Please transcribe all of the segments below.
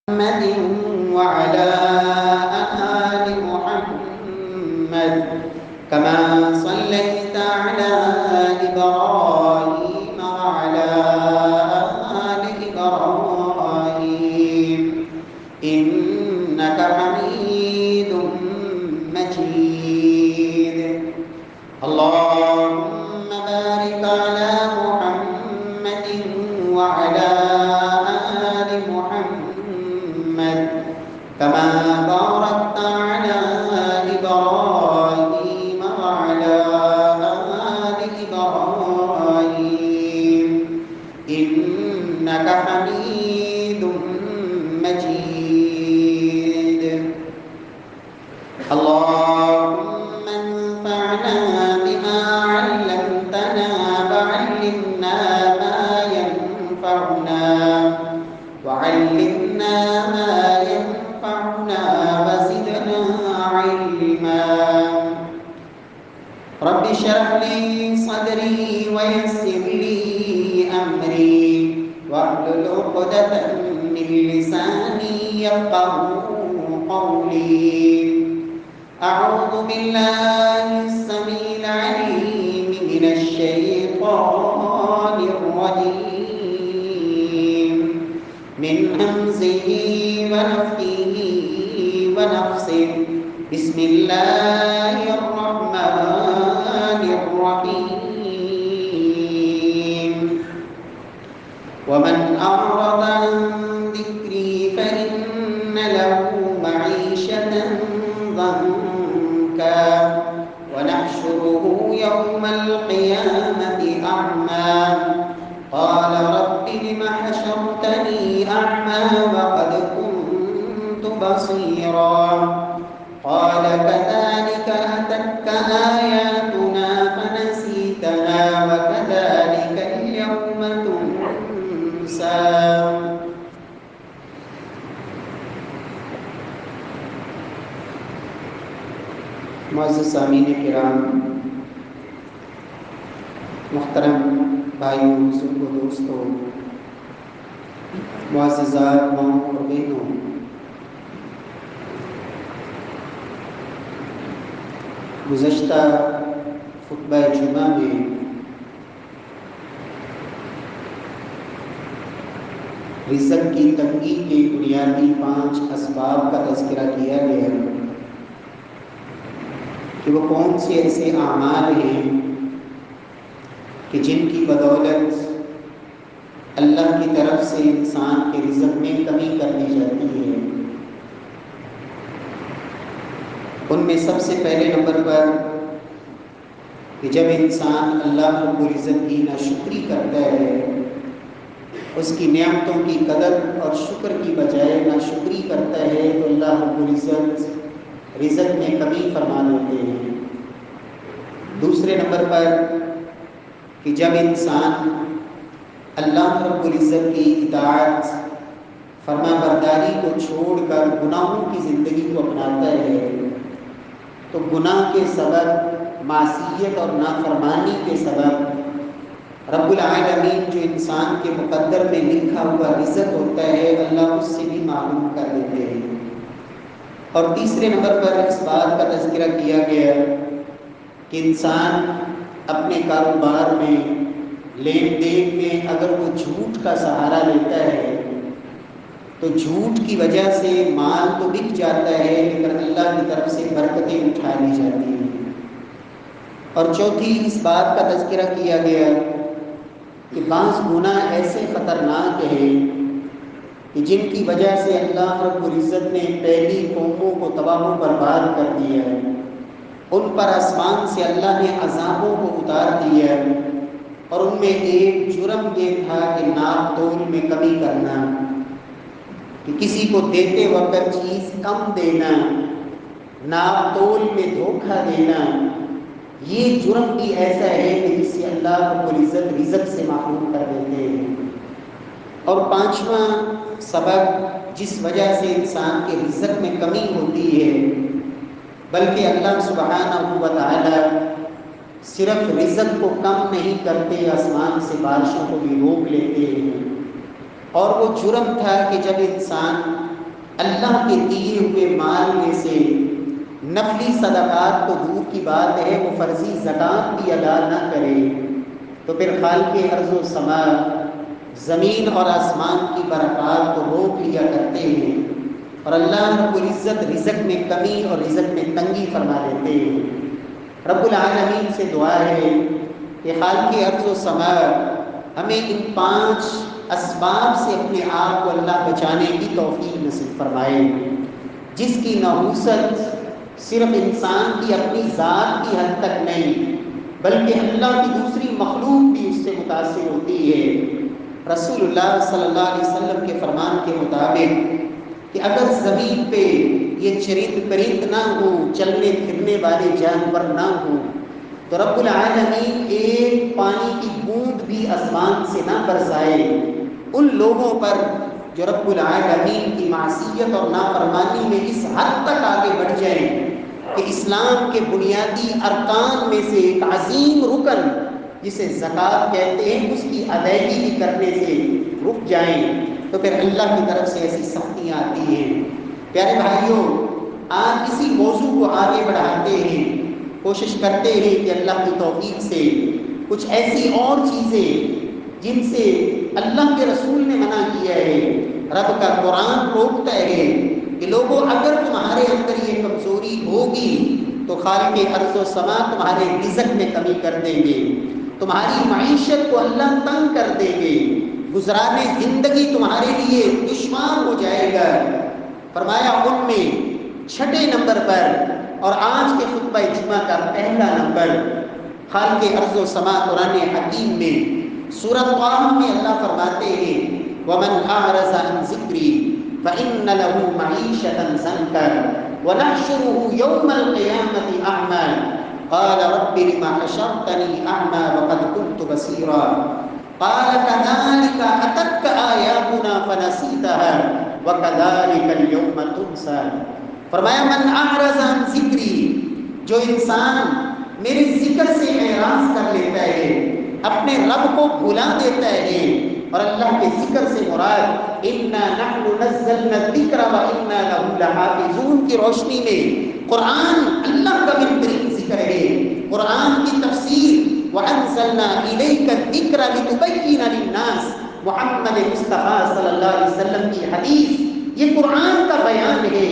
محمد وعلى آل محمد كما صليت على إبراهيم وعلى آل إبراهيم إنك حميد مجيد. اللهم بارك على محمد وعلى آل محمد كما باركت على إبراهيم وعلى آل إبراهيم إنك حميد مجيد. اللهم انفعنا بما علمتنا وعلمنا ما ينفعنا وعلمنا ما ينفعنا وزدنا علما. رب اشرح لي صدري ويسر لي أمري واحلل عقدة من لساني يفقهوا قولي. أعوذ بالله السميع العليم من الشيطان الرجيم من همزه ونفخه ونفسه. بسم الله الرحمن الرحيم. ومن أعرض عن ذكري فإن له معيشة ضنكا ونحشره يوم القيامة أعمى قال رب لم حشرتني أعمى وقد كنت بصيرا قال كذلك أتتك آياتنا فنسيتها وكذلك اليوم تنسى. معزز سامعین کرام، محترم بھائیوں، بزرگوں، دوستوں، معززات ماؤں اور بہنوں، گزشتہ خطبہ جمعہ میں رزق کی تنگی کے بنیادی 5 اسباب کا تذکرہ کیا گیا کہ وہ کون سے ایسے اعمال ہیں کہ جن کی بدولت اللہ کی طرف سے انسان کے رزق میں کمی کر دی جاتی ہے. ان میں سب سے پہلے نمبر پر کہ جب انسان اللہ رب العزت کی ناشکری کرتا ہے، اس کی نعمتوں کی قدر اور شکر کی بجائے ناشکری کرتا ہے، تو اللہ رب العزت رزق میں کمی فرما دیتے ہیں. دوسرے نمبر پر کہ جب انسان اللہ رب العزت کی اطاعت فرما برداری کو چھوڑ کر گناہوں کی زندگی کو اپناتا ہے، تو گناہ کے سبب، معصیت اور نافرمانی کے سبب رب العالمین جو انسان کے مقدر میں لکھا ہوا رزق ہوتا ہے، اللہ اس سے بھی معلوم کر دیتے ہیں. اور تیسرے نمبر پر اس بات کا تذکرہ کیا گیا کہ انسان اپنے کاروبار میں، لین دین میں اگر وہ جھوٹ کا سہارا لیتا ہے تو جھوٹ کی وجہ سے مال تو بک جاتا ہے، لیکن اللہ کی طرف سے برکتیں اٹھا لی جاتی ہیں. اور چوتھی اس بات کا تذکرہ کیا گیا کہ بعض گناہ ایسے خطرناک ہیں کہ جن کی وجہ سے اللہ رب العزت نے پہلی قوموں کو تباہ و برباد کر دیا ہے. ان پر آسمان سے اللہ نے عذابوں کو اتار دیا، اور ان میں ایک جرم یہ تھا کہ ناپ تول میں کمی کرنا، کہ کسی کو دیتے وقت چیز کم دینا، ناپ تول میں دھوکہ دینا. یہ جرم بھی ایسا ہے کہ جس سے اللہ رب العزت رزق سے محروم کر دیتے ہیں. اور 5واں سبب جس وجہ سے انسان کے رزق میں کمی ہوتی ہے، بلکہ اللہ سبحانہ و تعالی صرف رزق کو کم نہیں کرتے، آسمان سے بارشوں کو بھی روک لیتے ہیں. اور وہ جرم تھا کہ جب انسان اللہ کے دیے ہوئے مال میں سے نفلی صدقات تو دور کی بات ہے، وہ فرضی زکوٰۃ بھی ادا نہ کرے تو پھر خالق ارض و سما زمین اور آسمان کی برکات کو روک لیا کرتے ہیں، اور اللہ رب العزت رزق میں کمی اور رزق میں تنگی فرما دیتے ہیں۔ رب العالمین سے دعا ہے کہ خالق ارض و سما ہمیں ان 5 اسباب سے اپنے آپ کو اللہ بچانے کی توفیق نصیب فرمائے، جس کی نحوست صرف انسان کی اپنی ذات کی حد تک نہیں بلکہ اللہ کی دوسری مخلوق بھی اس سے متاثر ہوتی ہے۔ رسول اللہ صلی اللہ علیہ وسلم کے فرمان کے مطابق کہ اگر زمین پہ یہ چرند پرند نہ ہوں، چلنے پھرنے والے جانور نہ ہوں، تو رب العالمین ایک پانی کی بوند بھی آسمان سے نہ برسائے ان لوگوں پر جو رب العالمین کی معصیت اور نافرمانی میں اس حد تک آگے بڑھ جائیں کہ اسلام کے بنیادی ارکان میں سے ایک عظیم رکن جسے زکوٰۃ کہتے ہیں اس کی ادائیگی بھی کرنے سے رک جائیں، تو پھر اللہ کی طرف سے ایسی سختیاں آتی ہیں۔ پیارے بھائیوں، آج اسی موضوع کو آگے بڑھاتے ہیں، کوشش کرتے ہیں کہ اللہ کی توفیق سے کچھ ایسی اور چیزیں جن سے اللہ کے رسول نے منع کیا ہے، رب کا قرآن روکتا ہے کہ لوگوں اگر تمہارے اندر یہ کمزوری ہوگی تو خالق ارض و سما تمہارے رزق میں کمی کر دیں گے، تمہاری معیشت کو اللہ تنگ کر دیں گے، گزارنے زندگی تمہارے لیے دشوار ہو جائے گا۔ فرمایا ان میں 6 نمبر پر اور آج کے خطبہ جمعہ کا پہلا نمبر، خالق ارض و سما قرآن حکیم میں سورۃ طٰہٰ میں اللہ فرماتے ہیں وَمَنْ أَعْرَضَ عَنْ ذِكْرِي فَإِنَّ لَهُ مَعِيشَةً ضَنْكًا وَنَحْشُرُهُ يَوْمَ الْقِيَامَةِ أَعْمَىٰ قَالَ رَبِّ لِمَ حَشَرْتَنِي أَعْمَىٰ وَقَدْ كُنْتُ بَصِيرًا قَالَ كَذَٰلِكَ أَتَتْكَ آيَاتُنَا فَنَسِيتَهَا وَكَذَٰلِكَ الْيَوْمَ تُنسَىٰ۔ فرمایا من اعرض عن ذکری، جو انسان میرے ذکر سے اعراض کر لیتا ہے، اپنے رب کو بھلا دیتا ہے، اور اللہ کے ذکر سے مراد انا نحن نزلنا الذکر وانا له لحافظون کی روشنی میں قرآن اللہ کا بہترین ذکر ہے، قرآن کی تفسیر وانزلنا الیک الذکر لتبین للناس، محمد مصطفیٰ صلی اللہ علیہ وسلم کی حدیث یہ قرآن کا بیان ہے۔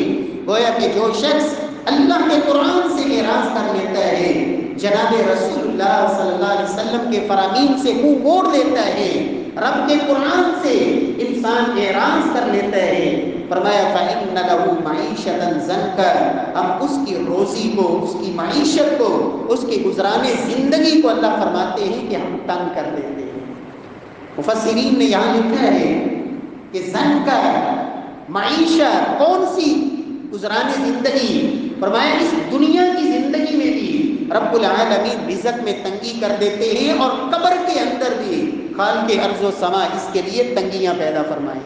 گویا کہ جو شخص اللہ کے قرآن سے اعراض کر لیتا ہے، جناب رسول اللہ صلی اللہ علیہ وسلم کے فرامین سے منہ موڑ لیتا ہے، رب کے قرآن سے انسان اعراض کر لیتا ہے، فرمایا فَإِنَّ لَهُ مَعِيشَةً ضَنْكًا، ہم اس کی روزی کو، اس کی معیشت کو، اس کے گزرانے زندگی کو اللہ فرماتے ہیں کہ ہم تنگ کر دیتے ہیں۔ مفسرین نے یہاں لکھا ہے کہ ضنکا معیشت کون سی؟ گزرانے زندگی۔ فرمایا اس دنیا کی زندگی میں بھی رب العالمین رزق میں تنگی کر دیتے ہیں، اور قبر کے اندر بھی خالق ارض و سما اس کے لیے تنگیاں پیدا فرمائیں۔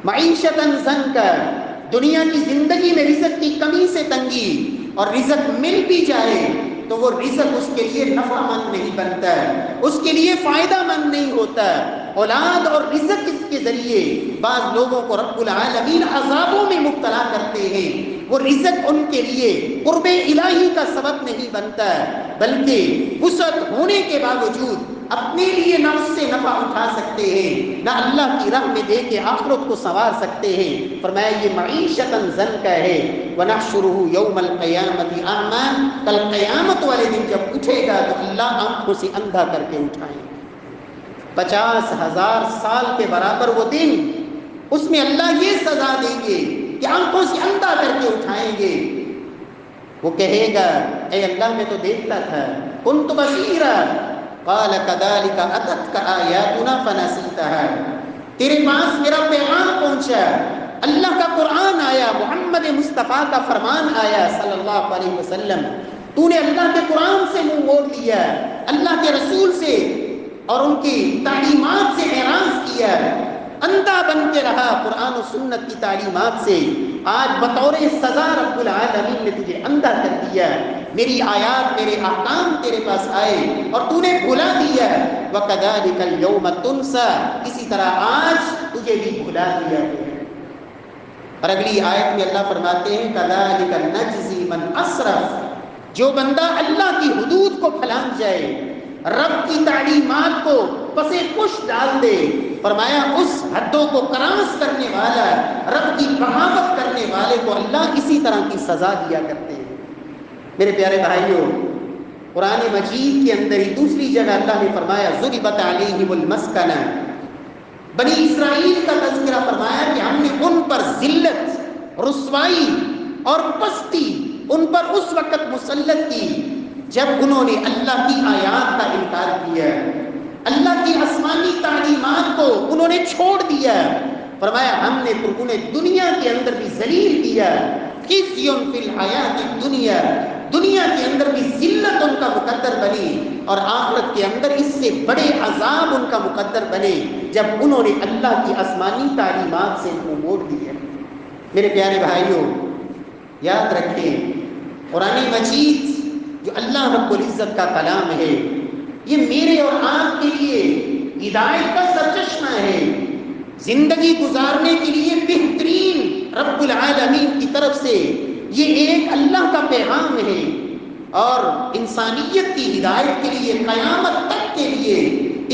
معیشتاً ضنکا، دنیا کی زندگی میں رزق کی کمی سے تنگی، اور رزق مل بھی جائے تو وہ رزق اس کے لیے نفع مند نہیں بنتا، اس کے لیے فائدہ مند نہیں ہوتا۔ اولاد اور رزق اس کے ذریعے بعض لوگوں کو رب العالمین عذابوں میں مبتلا کرتے ہیں، وہ رزق ان کے لیے قرب الہی کا سبب نہیں بنتا، بلکہ وسعت ہونے کے باوجود اپنے لیے نہ اس سے نفع اٹھا سکتے ہیں، نہ اللہ کی راہ میں دے کے آخرت کو سنوار سکتے ہیں۔ فرمایا یہ معیشتاً ضنکا ہے۔ وَنَحْشُرُهُ يَوْمَ الْقِيَامَةِ أَعْمَىٰ، کل قیامت والے دن جب اٹھے گا تو اللہ آنکھوں سے اندھا کر کے اٹھائیں گے۔ 50,000 سال کے برابر وہ دن، اس میں اللہ یہ سزا دیں گے کہ آنکھوں سے اندھا کر کے اٹھائیں گے۔ وہ کہے گا اے اللہ میں تو دیکھتا تھا، كنت بصیرا، قال كذلك اتتك آیاتنا فنسیتها، تیرے پاس میرا پیغام پہنچا، اللہ کا قرآن آیا، محمد مصطفیٰ کا فرمان آیا صلی اللہ علیہ وسلم، تو نے اللہ کے قرآن سے منہ موڑ لیا، اللہ کے رسول سے اور ان کی تعلیمات سے اعراض کیا، اندھا بن کے رہا قرآن و سنت کی تعلیمات سے۔ آج بطور سزا رب العالمین نے تجھے اندھا کر دیا، میری آیات، میرے احکام تیرے پاس آئے اور تو نے بھلا دیا۔ وَكَذَلِكَ الْيَوْمَ تُنسَىٰ، اسی طرح آج تجھے بھی بھلا دیا گیا۔ اور اگلی آیت میں اللہ فرماتے ہیں کذالک نجزی من اسرف، جو بندہ اللہ کی حدود کو پھلانگ جائے، رب کی تعلیمات کو پسے پش ڈال دے، فرمایا اس حدوں کو کراس کرنے والا، رب کی بغاوت کرنے والے کو اللہ اسی طرح کی سزا دیا کرتے ہیں۔ میرے پیارے بھائیوں، قرآن مجید کے اندر ہی دوسری جگہ اللہ نے فرمایا ضربت علیہم المسکنہ، بنی اسرائیل کا تذکرہ فرمایا کہ ہم نے ان پر ذلت، رسوائی اور پستی ان پر اس وقت مسلط کی جب انہوں نے اللہ کی آیات کا انکار کیا، اللہ کی آسمانی تعلیمات کو انہوں نے چھوڑ دیا۔ فرمایا ہم نے انہیں دنیا کے اندر بھی ذلیل کیا، خزی فی الحیات الدنیا، دنیا کے اندر بھی ذلت ان کا مقدر بنی، اور آخرت کے اندر اس سے بڑے عذاب ان کا مقدر بنے جب انہوں نے اللہ کی آسمانی تعلیمات سے منہ موڑ دیا۔ میرے پیارے بھائیوں، یاد رکھیں قرآن مجید جو اللہ رب العزت کا کلام ہے، یہ میرے اور آپ کے لیے ہدایت کا سرچشمہ ہے، زندگی گزارنے کے لیے بہترین رب العالمین کی طرف سے یہ ایک اللہ کا پیغام ہے، اور انسانیت کی ہدایت کے لیے قیامت تک کے لیے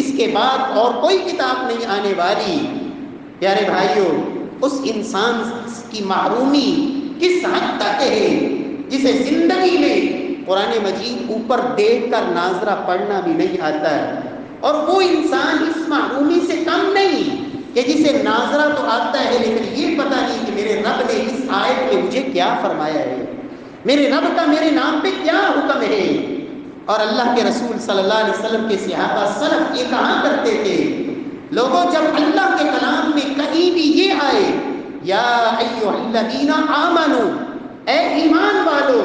اس کے بعد اور کوئی کتاب نہیں آنے والی۔ پیارے بھائیوں، اس انسان کی محرومی کس حد تک ہے جسے زندگی میں قرآن مجید اوپر دیکھ کر ناظرہ پڑھنا بھی نہیں آتا ہے، اور وہ انسان اس محرومی سے کم نہیں کہ جسے ناظرہ تو آتا ہے لیکن یہ پتہ نہیں کہ میرے رب نے اس آیت میں مجھے کیا فرمایا ہے، میرے رب کا میرے نام پہ کیا حکم ہے۔ اور اللہ کے رسول صلی اللہ علیہ وسلم کے صحابہ سلف یہ کہا کرتے تھے، لوگوں جب اللہ کے کلام میں کہیں بھی یہ آئے یا ایھا الذین آمنوا، اے ایمان والو،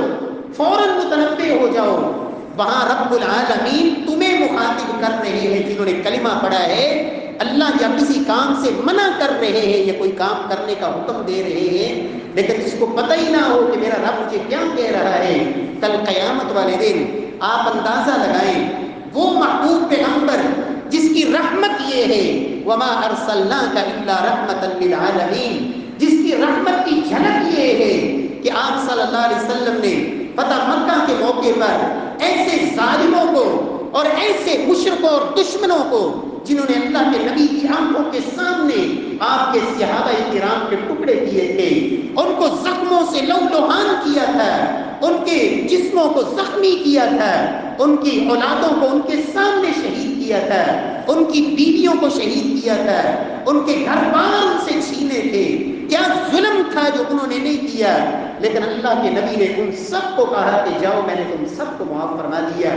فوراً متنبہ ہو جاؤ، وہاں رب العالمین تمہیں مخاطب کر رہے ہیں جنہوں نے کلمہ پڑھا ہے، اللہ یا کسی کام سے منع کر رہے ہیں یا کوئی کام کرنے کا حکم دے رہے ہیں، لیکن جس کو پتہ ہی نہ ہو کہ میرا رب مجھے کیا کہہ رہا ہے، کل قیامت والے دن آپ اندازہ لگائیں وہ محبوب پیغمبر جس کی رحمت یہ ہے وما ارسلناک الا رحمتا للعالمین، جس کی رحمت کی جھلک یہ ہے کہ آپ صلی اللہ علیہ وسلم نے فتح مکہ کے موقع پر ایسے ظالموں کو اور ایسے مشرکوں اور دشمنوں کو جنہوں نے اللہ کے نبی کی آنکھوں کے سامنے آپ کے صحابہ کرام کے ٹکڑے کیے تھے، ان کو زخموں سے لہولہان کیا تھا، ان کے جسموں کو زخمی کیا تھا، ان کی اولادوں کو ان کے سامنے شہید کیا تھا، ان کی بیویوں کو شہید کیا تھا، ان کے گھر بار ان سے چھینے تھے، کیا ظلم تھا جو انہوں نے نہیں کیا، لیکن اللہ کے نبی نے ان سب کو کہا کہ جاؤ میں نے تم سب کو معاف فرما دیا۔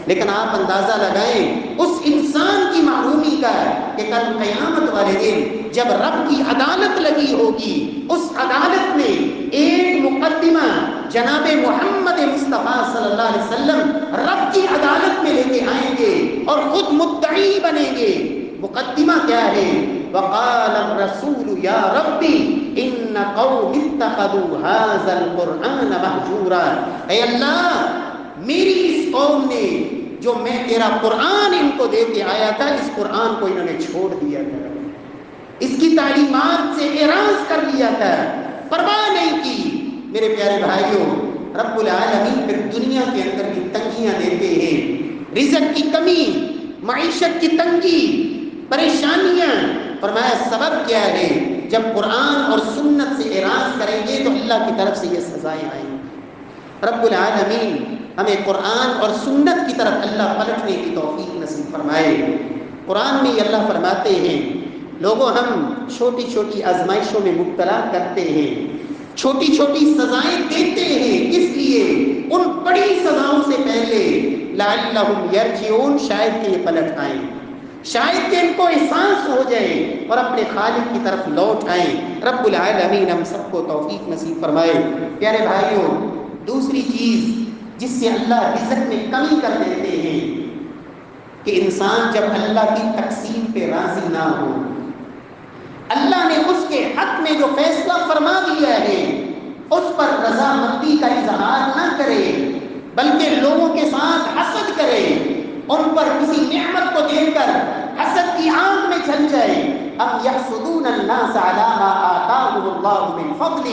لیکن آپ اندازہ لگائیں اس انسان کی محرومی کا کہ کل قیامت والے دن جب رب کی عدالت لگی ہوگی، اس عدالت میں ایک مقدمہ جناب محمد مصطفیٰ صلی اللہ علیہ وسلم رب کی عدالت میں لے کے آئیں گے اور خود مدعی بنیں گے۔ مقدمہ کیا ہے؟ وقال الرسول یا ربی ان قوم اتخذوا هذا القرآن مہجورا، اے اللہ میری اس قوم نے جو میں تیرا قرآن ان کو دے کے آیا تھا، اس قرآن کو انہوں نے چھوڑ دیا تھا، اس کی تعلیمات سے اعراض کر لیا تھا، پرواہ نہیں کی۔ میرے پیارے بھائیوں، رب العالمین پھر دنیا کے اندر بھی تنگیاں دیتے ہیں، رزق کی کمی، معیشت کی تنگی، پریشانیاں، فرمایا سبب کیا ہے؟ جب قرآن اور سنت سے اعراض کریں گے تو اللہ کی طرف سے یہ سزائیں آئیں گی۔ رب العالمین ہمیں قرآن اور سنت کی طرف اللہ پلٹنے کی توفیق نصیب فرمائے۔ قرآن میں اللہ فرماتے ہیں لوگوں ہم چھوٹی چھوٹی آزمائشوں میں مبتلا کرتے ہیں، چھوٹی چھوٹی سزائیں دیتے ہیں، اس لیے ان بڑی سزاؤں سے پہلے لعلہم یرجعون، شاید کہ یہ پلٹ آئیں، شاید کہ ان کو احساس ہو جائے اور اپنے خالق کی طرف لوٹ آئیں۔ رب العالمین ہم سب کو توفیق نصیب فرمائے۔ پیارے بھائیوں، دوسری چیز جس سے اللہ رزق میں کمی کر دیتے ہیں کہ انسان جب اللہ کی تقسیم پہ راضی نہ ہو، اللہ نے اس کے حق میں جو فیصلہ فرما دیا ہے اس پر رضامندی کا اظہار نہ کرے، بلکہ لوگوں کے ساتھ حسد کرے، ان پر کسی نعمت کو دیکھ کر حسد کی آنکھ میں جل جائے، ام یحسدون الناس علی ما آتاهم اللہ من فضل،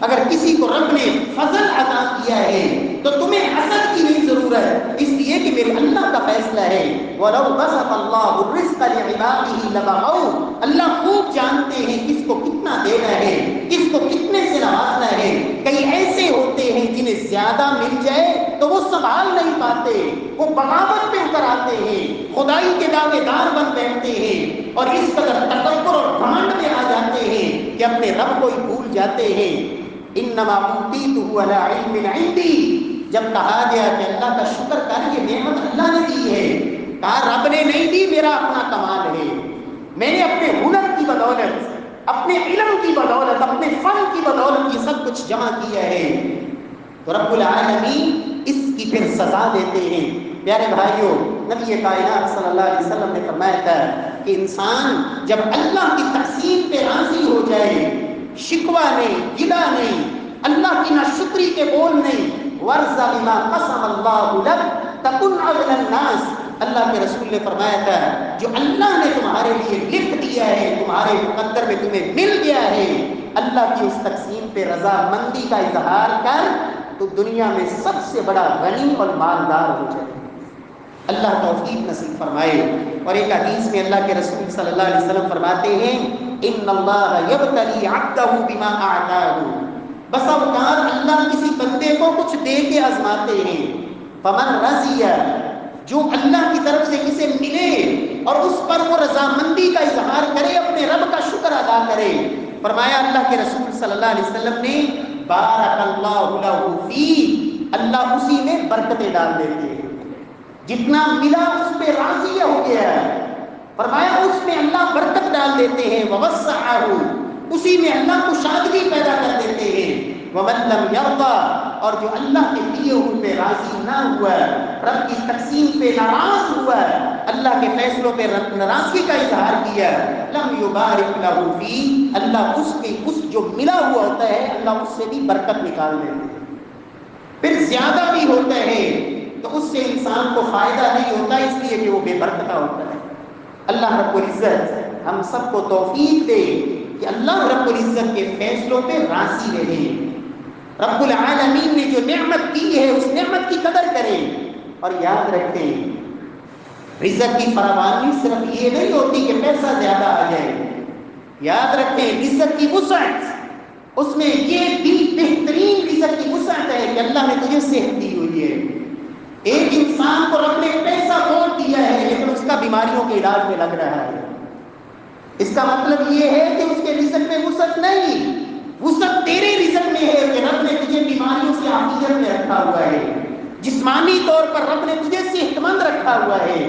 اگر کسی کو رب نے فضل عطا کیا ہے تو تمہیں حسد کی نہیں ضرورت، اس لیے کہ میرے اللہ کا فیصلہ ہے وَلَوْ بَسَطَ اللَّهُ الرِّزْقَ لِعِبَادِهِ لَبَغَوْا، اللہ خوب جانتے ہیں کس کو کتنا دینا ہے، کس کو کتنے سے نوازنا ہے۔ کئی ایسے ہوتے ہیں جنہیں زیادہ مل جائے تو وہ سنبھال نہیں پاتے، وہ بغاوت پہ اتر آتے ہیں، خدائی کے دعوے دار بن بیٹھتے ہیں اور اس قدر تکبر اور گھمنڈ میں آ جاتے ہیں کہ اپنے رب کو ہی بھول جاتے ہیں۔ انما اوتیتہ علی علم عندی، جب کہا گیا کہ اللہ کا شکر کر، یہ نعمت اللہ نے دی ہے، کہا رب نے نہیں دی، میرا اپنا کمال ہے، میں نے اپنے ہنر کی بدولت، اپنے علم کی بدولت، اپنے فن کی بدولت یہ سب کچھ جمع کیا ہے، تو رب العالمین اس کی پھر سزا دیتے ہیں۔ پیارے بھائیوں، نبی کائنات صلی اللہ علیہ وسلم نے فرمایا تھا کہ انسان جب اللہ کی تقسیم پہ راضی ہو جائے، شکوہ نہیں، گلہ نہیں، اللہ کی ناشکری کے بول نہیں، ورض بما قسم اللہ لک تکن اغنى الناس، اللہ کے رسول نے فرمایا تھا جو اللہ نے تمہارے لیے لکھ دیا ہے، تمہارے مقدر میں تمہیں مل گیا ہے، اللہ کی اس تقسیم پہ رضامندی کا اظہار کر تو دنیا میں سب سے بڑا غنی اور مالدار ہو جائے۔ اللہ توفیق نصیب فرمائے۔ اور ایک حدیث میں اللہ کے رسول صلی اللہ علیہ وسلم فرماتے ہیں ان اللہ یبتلی عبدہ بما اعطاہ، بس اوقات اللہ کسی بندے کو کچھ دے کے آزماتے ہیں، فمن رضی، جو اللہ کی طرف سے کسے ملے اور اس پر وہ رضامندی کا اظہار کرے، اپنے رب کا شکر ادا کرے، فرمایا اللہ کے رسول صلی اللہ علیہ وسلم نے بارک اللہ لہ فی، اللہ اسی میں برکتیں ڈال دیتے ہیں، جتنا ملا اس پہ راضی ہو گیا ہے، فرمایا اس میں اللہ برکت ڈال دیتے ہیں، ووسعہ، اسی میں اللہ کو شادی پیدا کر دیتے ہیں، ومن لم یرضى، اور جو اللہ کے دیے ہوئے پہ راضی نہ ہوا، رب کی تقسیم پہ ناراض ہوا، اللہ کے فیصلوں پہ ناراضگی کا اظہار کیا، لم یبارک لہ فی، اللہ اس جو ملا ہوا ہوتا ہے اللہ اس سے بھی برکت نکال دیتے ہیں، پھر زیادہ بھی ہوتا ہے تو اس سے انسان کو فائدہ نہیں ہوتا، اس لیے کہ وہ بے برکتہ ہوتا ہے۔ اللہ رب العزت ہم سب کو توفیق دے کہ اللہ رب العزت کے فیصلوں پہ راضی رہیں، رب العالمین نے جو نعمت دی ہے اس نعمت کی قدر کریں، اور یاد رکھیں رزق کی فراوانی صرف یہ نہیں ہوتی کہ پیسہ زیادہ آ جائے، یاد رکھیں رزق کی وسعت، اس میں یہ بھی بہترین رزق کی وسعت ہے کہ اللہ نے تجھے صحت دی ہوئی ہے۔ ایک انسان کو رب نے پیسہ بہت دیا ہے لیکن اس کا بیماریوں کے علاج میں لگ رہا ہے، اس کا مطلب یہ ہے کہ اس کے رزق میں وسعت نہیں، وسعت تیرے رزق میں ہے کہ رب نے تجھے بیماریوں سے عافیت میں رکھا ہوا ہے، جسمانی طور پر رب نے تجھے صحت مند رکھا ہوا ہے،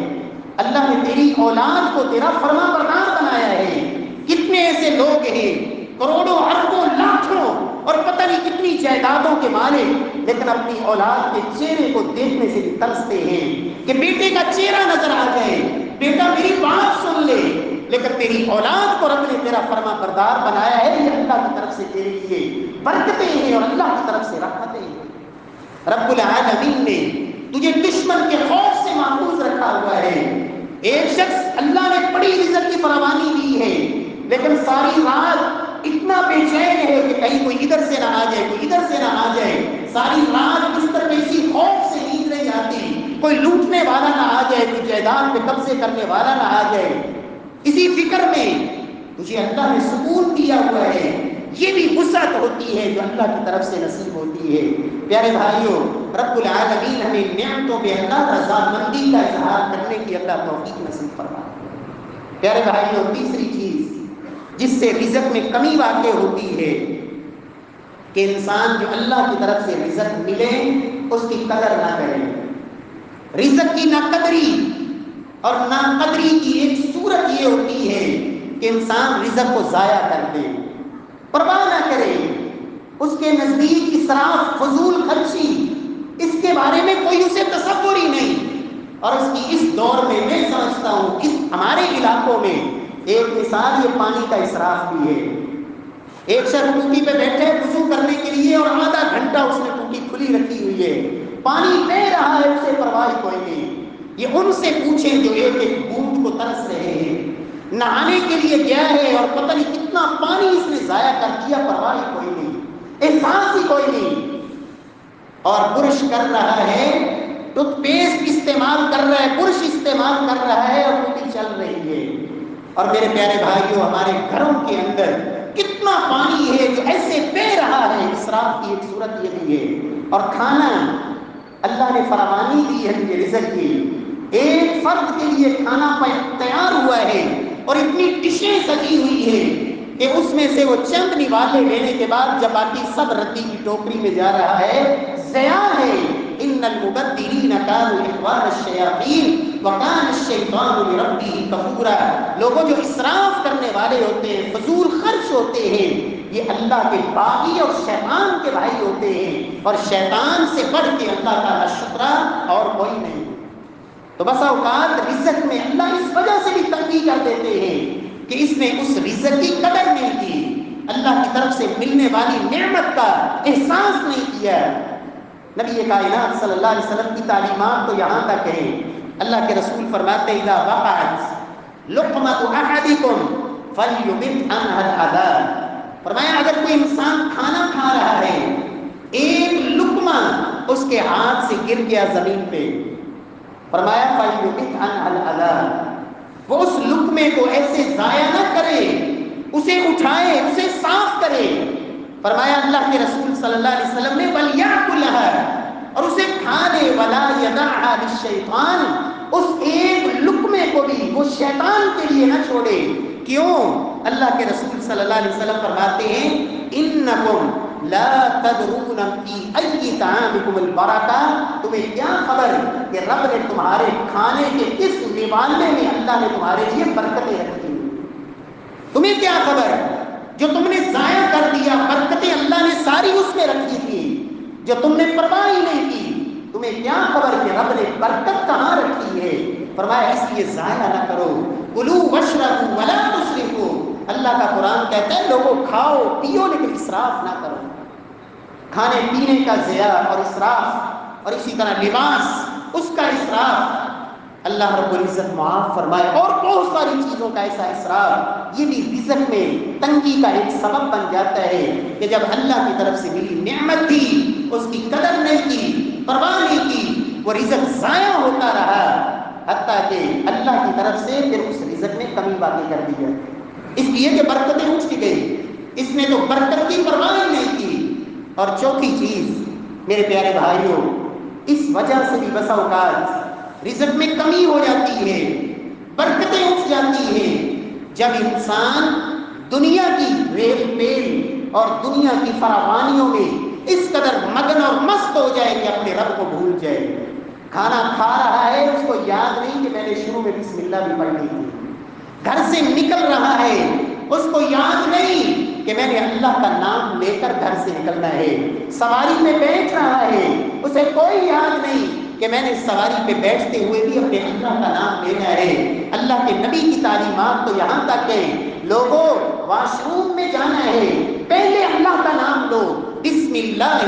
اللہ نے تیری اولاد کو تیرا فرما بردار بنایا ہے۔ کتنے ایسے لوگ ہیں کروڑوں اربوں لاکھوں اور پتہ نہیں کتنی جائیدادوں کے مالک، لیکن اپنی اولاد کے چہرے کو دیکھنے سے بھی ترستے ہیں کہ بیٹے کا چہرہ نظر آ جائے، بیٹا میری بات سن لے، لیکن تیری اولاد کو رب نے تیرا فرما بردار بنایا ہے، یہ اللہ کی طرف سے تیرے لیے برکتیں ہیں اور اللہ کی طرف سے رحمتیں ہیں۔ رب العالمین نے تجھے دشمن کے خوف سے محفوظ رکھا ہوا ہے۔ ایک شخص اللہ نے بڑی رزق کی فراوانی دی ہے لیکن ساری رات اتنا بے چین ہے کہ کہیں کوئی ادھر سے نہ آ جائے، کوئی ادھر سے نہ آ جائے، ساری رات بستر میں اسی خوف سے نیند نہیں آتی، کوئی لوٹنے والا نہ آ جائے، کوئی جائیداد پہ قبضے کرنے والا نہ آ جائے، اسی فکر میں تجھے اللہ نے سکون دیا ہوا ہے، یہ بھی وسعت ہوتی ہے جو اللہ کی طرف سے نصیب ہوتی ہے۔ پیارے بھائیوں، رب العالمین ہمیں نعمتوں پہ اللہ رضامندی کا اظہار کرنے کی اللہ توفیق نصیب فرمائے۔ پیارے بھائیوں، تیسری چیز جس سے رزق میں کمی واقع ہوتی ہے کہ انسان جو اللہ کی طرف سے رزق ملے اس کی قدر نہ کرے۔ رزق کی ناقدری اور ناقدری کی ایک صورت یہ ہوتی ہے کہ انسان رزق کو ضائع کر دے، پرواہ نہ کرے، اس کے نزدیک اسراف، فضول خرچی، اس کے بارے میں کوئی اسے تصور ہی نہیں۔ اور اس کی اس دور میں میں سمجھتا ہوں اس ہمارے علاقوں میں ایک مثال یہ پانی کا اسراف بھی ہے۔ ایک شخص ٹوٹی پہ بیٹھے وضو کرنے کے لیے اور آدھا گھنٹہ اس نے ٹوٹی کھلی رکھی ہوئی ہے، پانی بہ رہا ہے، اسے پرواہ کوئی نہیں۔ یہ ان سے پوچھیں جو ایک ایک بوند کو ترس رہے ہیں۔ نہانے کے لیے گیا ہے اور پتہ نہیں کتنا پانی اس نے ضائع کر دیا، پرواہ ہی کوئی نہیں، احساس ہی کوئی نہیں، اور برش کر رہا ہے، ٹوتھ پیسٹ استعمال کر رہا ہے، برش استعمال کر رہا ہے، اور وہ بھی چل رہی ہے۔ اور میرے پیارے بھائیوں، ہمارے گھروں کے اندر کتنا پانی ہے جو ایسے بہہ رہا ہے، اسراف کی ایک صورت یہ بھی ہے۔ اور کھانا اللہ نے فراوانی دی ہے کہ رزق کی، ایک فرد کے لیے کھانا تیار ہوا ہے اور اتنی ڈشیں سجی ہوئی ہے کہ اس میں سے وہ چند نوالے لینے کے بعد جب باقی سب رتی کی ٹوکری میں جا رہا ہے، ضیاء ہے۔ ان المبذرین کانوا اخوان الشیاطین وکان الشیطان لربہ کفورا۔ لوگوں جو اسراف کرنے والے ہوتے ہیں، فضول خرچ ہوتے ہیں، یہ اللہ کے باغی اور شیطان کے بھائی ہوتے ہیں، اور شیطان سے بڑھ کے اللہ کا ناشکرا اور کوئی نہیں۔ تو بسا اوقات رزق میں اللہ اس وجہ سے بھی تنگی کر دیتے ہیں کہ اس نے اس رزق کی قدر نہیں کی، اللہ کی طرف سے ملنے والی نعمت کا احساس نہیں کیا۔ نبی کائنات صلی اللہ علیہ وسلم کی تعلیمات تو یہاں تک ہے، اللہ کے رسول فرماتے اذا وقعت لقمۃ احدکم فلیمت عنها الاذى۔ فرمایا اگر کوئی انسان کھانا کھا رہا ہے، ایک لقمہ اس کے ہاتھ سے گر گیا زمین پہ، فرمایا فلیمت عنها الاذى، وہ اس لقمے کو ایسے ضائع نہ کرے، اسے اٹھائے، اسے صاف کرے۔ فرمایا اللہ کے رسول صلی اللہ علیہ وسلم نے وَلْيَأْكُلْهَا، اور اسے کھا لے، وَلَا يَدَعْهَا لِلشَّيْطَانِ، اس ایک لقمے کو بھی وہ شیطان کے لیے نہ چھوڑے۔ کیوں؟ اللہ کے رسول صلی اللہ علیہ وسلم فرماتے ہیں إِنَّكُمْ لَا تَدْرُونَ فِي أَيِّ طَعَامِكُمُ الْبَرَكَةَ، تمہیں کیا خبر کہ رب نے تمہارے کھانے کے کس نوالے میں اللہ نے تمہارے لیے برکتیں رکھی، تمہیں کیا خبر؟ جو تم نے ضائع کر دیا، برکتیں اللہ نے ساری اس میں رکھی تھی، جو تم نے پرواہ ہی نہیں کی، تمہیں کیا خبر کہ رب نے برکت کہاں رکھی ہے؟ فرمایا اس لیے ضائع نہ کرو، کلوا واشربوا ولا تسرفوا۔ اللہ کا قرآن کہتا ہے لوگوں کھاؤ پیو لیکن اسراف نہ کرو۔ کھانے پینے کا ضیاع اور اسراف، اور اسی طرح لباس اس کا اسراف، اللہ رب العزت معاف فرمائے، اور بہت ساری چیزوں کا ایسا اسراف، یہ بھی رزق میں تنگی کا ایک سبب بن جاتا ہے کہ جب اللہ کی طرف سے ملی نعمت تھی اس کی قدر نہیں کی، پرواہ نہیں کی، وہ رزق ضائع ہوتا رہا، حتیٰ کہ اللہ کی طرف سے پھر اس رزق میں کمی واقع کر دی جاتی، اس لیے کہ برکتیں اٹھ گئی، اس نے تو برکت کی پرواہ ہی نہیں کی۔ اور چوتھی چیز میرے پیارے بھائیوں، اس وجہ سے بھی بسا اوقات رزق میں کمی ہو جاتی ہے، برکتیں اٹھ جاتی ہیں، جب انسان دنیا کی ریل پیل اور دنیا کی فراوانیوں میں اس قدر مگن اور مست ہو جائے کہ اپنے رب کو بھول جائے۔ کھانا کھا رہا ہے، اس کو یاد نہیں کہ میں نے شروع میں بسم اللہ بھی پڑھ لی تھی، گھر سے نکل رہا ہے، اس کو یاد نہیں کہ میں نے اللہ کا نام لے کر گھر سے نکلنا ہے، سواری پہ بیٹھ رہا ہے، اسے کوئی یاد نہیں کہ میں نے سواری پہ بیٹھتے ہوئے بھی اپنے اللہ کا نام لینا ہے۔ اللہ کے نبی کی تعلیمات تو یہاں تک ہے لوگوں واش روم میں جانا ہے پہلے اللہ کا نام لو، بسم اللہ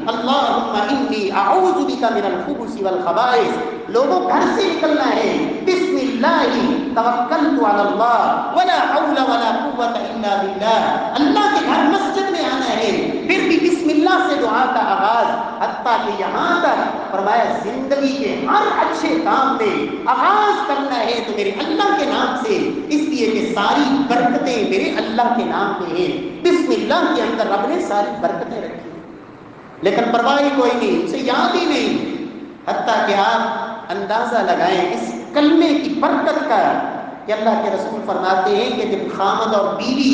اللہم انی اعوذ بک من الخبث والخبائث، لوگوں گھر سے نکلنا ہے بسم اللہ توکلت علی اللہ ولا حول ولا قوت الا باللہ، اللہ کے گھر مسجد میں آنا ہے، پھر بھی بسم اللہ سے دعا کا آغاز، حتیٰ کہ یہاں تک فرمایا زندگی کے ہر اچھے کام میں آغاز کرنا ہے تو میرے اللہ کے نام سے، اس لیے کہ ساری برکتیں میرے اللہ کے نام پہ ہیں، بسم اللہ کے اندر رب نے ساری برکتیں رکھی، لیکن پرواہ کوئی نہیں، اسے یاد ہی نہیں، حتیٰ کہ آپ اندازہ لگائیں اس کلمے کی برکت کا کہ اللہ کے رسول فرماتے ہیں کہ جب خامد اور بیوی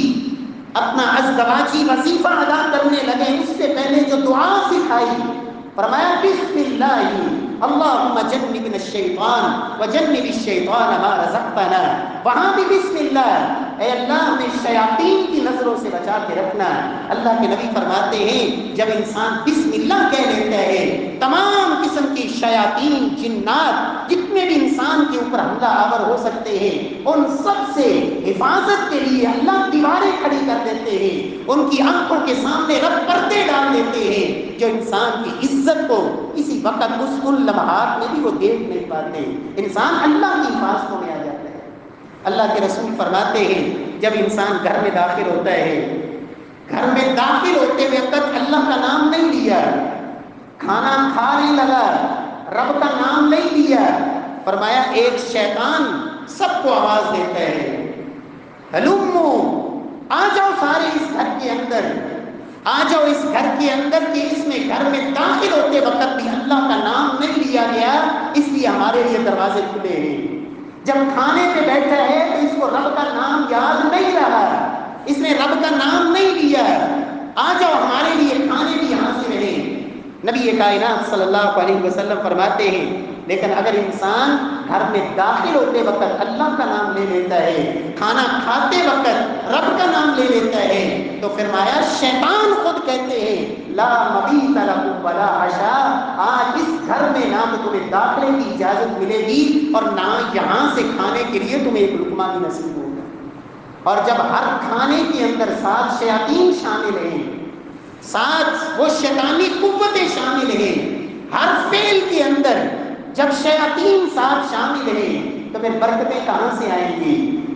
اپنا ازدواجی وظیفہ ادا کرنے لگے اس سے پہلے جو دعا سکھائی، فرمایا بسم اللہ اللہم جنبنا الشیطان وجنب الشیطان ما رزقتنا، وہاں بھی بسم اللہ، اے اللہ ہمیں شیاطین کی نظروں سے بچا کے رکھنا۔ اللہ کے نبی فرماتے ہیں جب انسان بسم اللہ کہہ لیتا ہے تمام قسم کی شیاطین جنات جتنے بھی انسان کے اوپر حملہ آور ہو سکتے ہیں ان سب سے حفاظت کے لیے اللہ دیواریں کھڑی کر دیتے ہیں، ان کی آنکھوں کے سامنے رب پردے ڈال دیتے ہیں جو انسان کی عزت کو اسی وقت اس ان لمحات میں بھی وہ دیکھ نہیں پاتے، انسان اللہ کی حفاظتوں میں آ جاتا ہے۔ اللہ کے رسول فرماتے ہیں جب انسان گھر میں داخل ہوتا ہے، گھر میں داخل ہوتے ہوئے اب تک اللہ کا نام نہیں لیا، کھانا کھانے لگا، رب کا نام نہیں لیا، فرمایا ایک شیطان سب کو آواز دیتا ہے، ہلومو، آ جاؤ سارے اس گھر کے اندر، آ جاؤ اس گھر کے اندر، کہ اس میں گھر میں داخل ہوتے وقت بھی اللہ کا نام نہیں لیا گیا، اس لیے ہمارے لیے دروازے کھلے ہیں۔ جب کھانے پہ بیٹھا ہے تو اس کو رب کا نام یاد نہیں رہا، اس نے رب کا نام نہیں لیا، آ جاؤ ہمارے لیے کھانے بھی یہاں سے رہے۔ نبی کائنات صلی اللہ علیہ وسلم فرماتے ہیں لیکن اگر انسان گھر میں داخل ہوتے وقت اللہ کا نام لے لیتا ہے، کھانا کھاتے وقت رب کا نام لے لیتا ہے، تو فرمایا شیطان خود کہتے ہیں لا مبیت لکم ولا عشاء، آج اس گھر میں نہ تو تمہیں داخلے کی اجازت ملے گی اور نہ یہاں سے کھانے کے لیے تمہیں ایک لقمہ بھی نصیب ہوگا۔ اور جب ہر کھانے کے اندر 7 شیاطین شامل ہیں، 7 وہ شیطانی قوتیں شامل ہیں، ہر فعل کے اندر جب شیاطین 7 شامل ہیں تو پھر برکتیں کہاں سے آئیں گی؟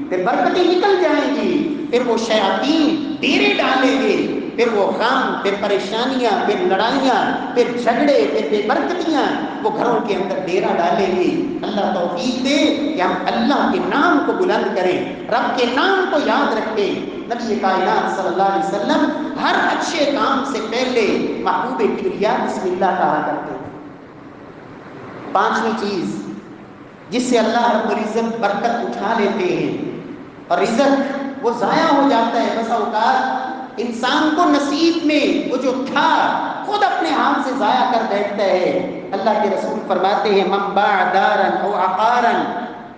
پھر برکتیں نکل جائیں گی، پھر وہ شیاطین ڈیرے ڈالیں گے، پھر وہ غم، پھر پریشانیاں، پھر لڑائیاں، پھر جھگڑے، پھر بے برکتیاں وہ گھروں کے اندر ڈیرا ڈالیں گی۔ اللہ توفیق دے کہ ہم اللہ کے نام کو بلند کریں، رب کے نام کو یاد رکھیں۔ نبی کائنات صلی اللہ علیہ وسلم ہر اچھے کام سے پہلے محبوب کبریا بسم اللہ کہا کرتے ہیں۔ 5ویں چیز جس سے اللہ رب العزت برکت اٹھا لیتے ہیں اور رزق وہ ضائع ہو جاتا ہے، بس اوقات انسان کو نصیب میں وہ جو تھا خود اپنے ہاتھ سے ضائع کر بیٹھتا ہے۔ اللہ کے رسول فرماتے ہیں من باع دارا او عقارا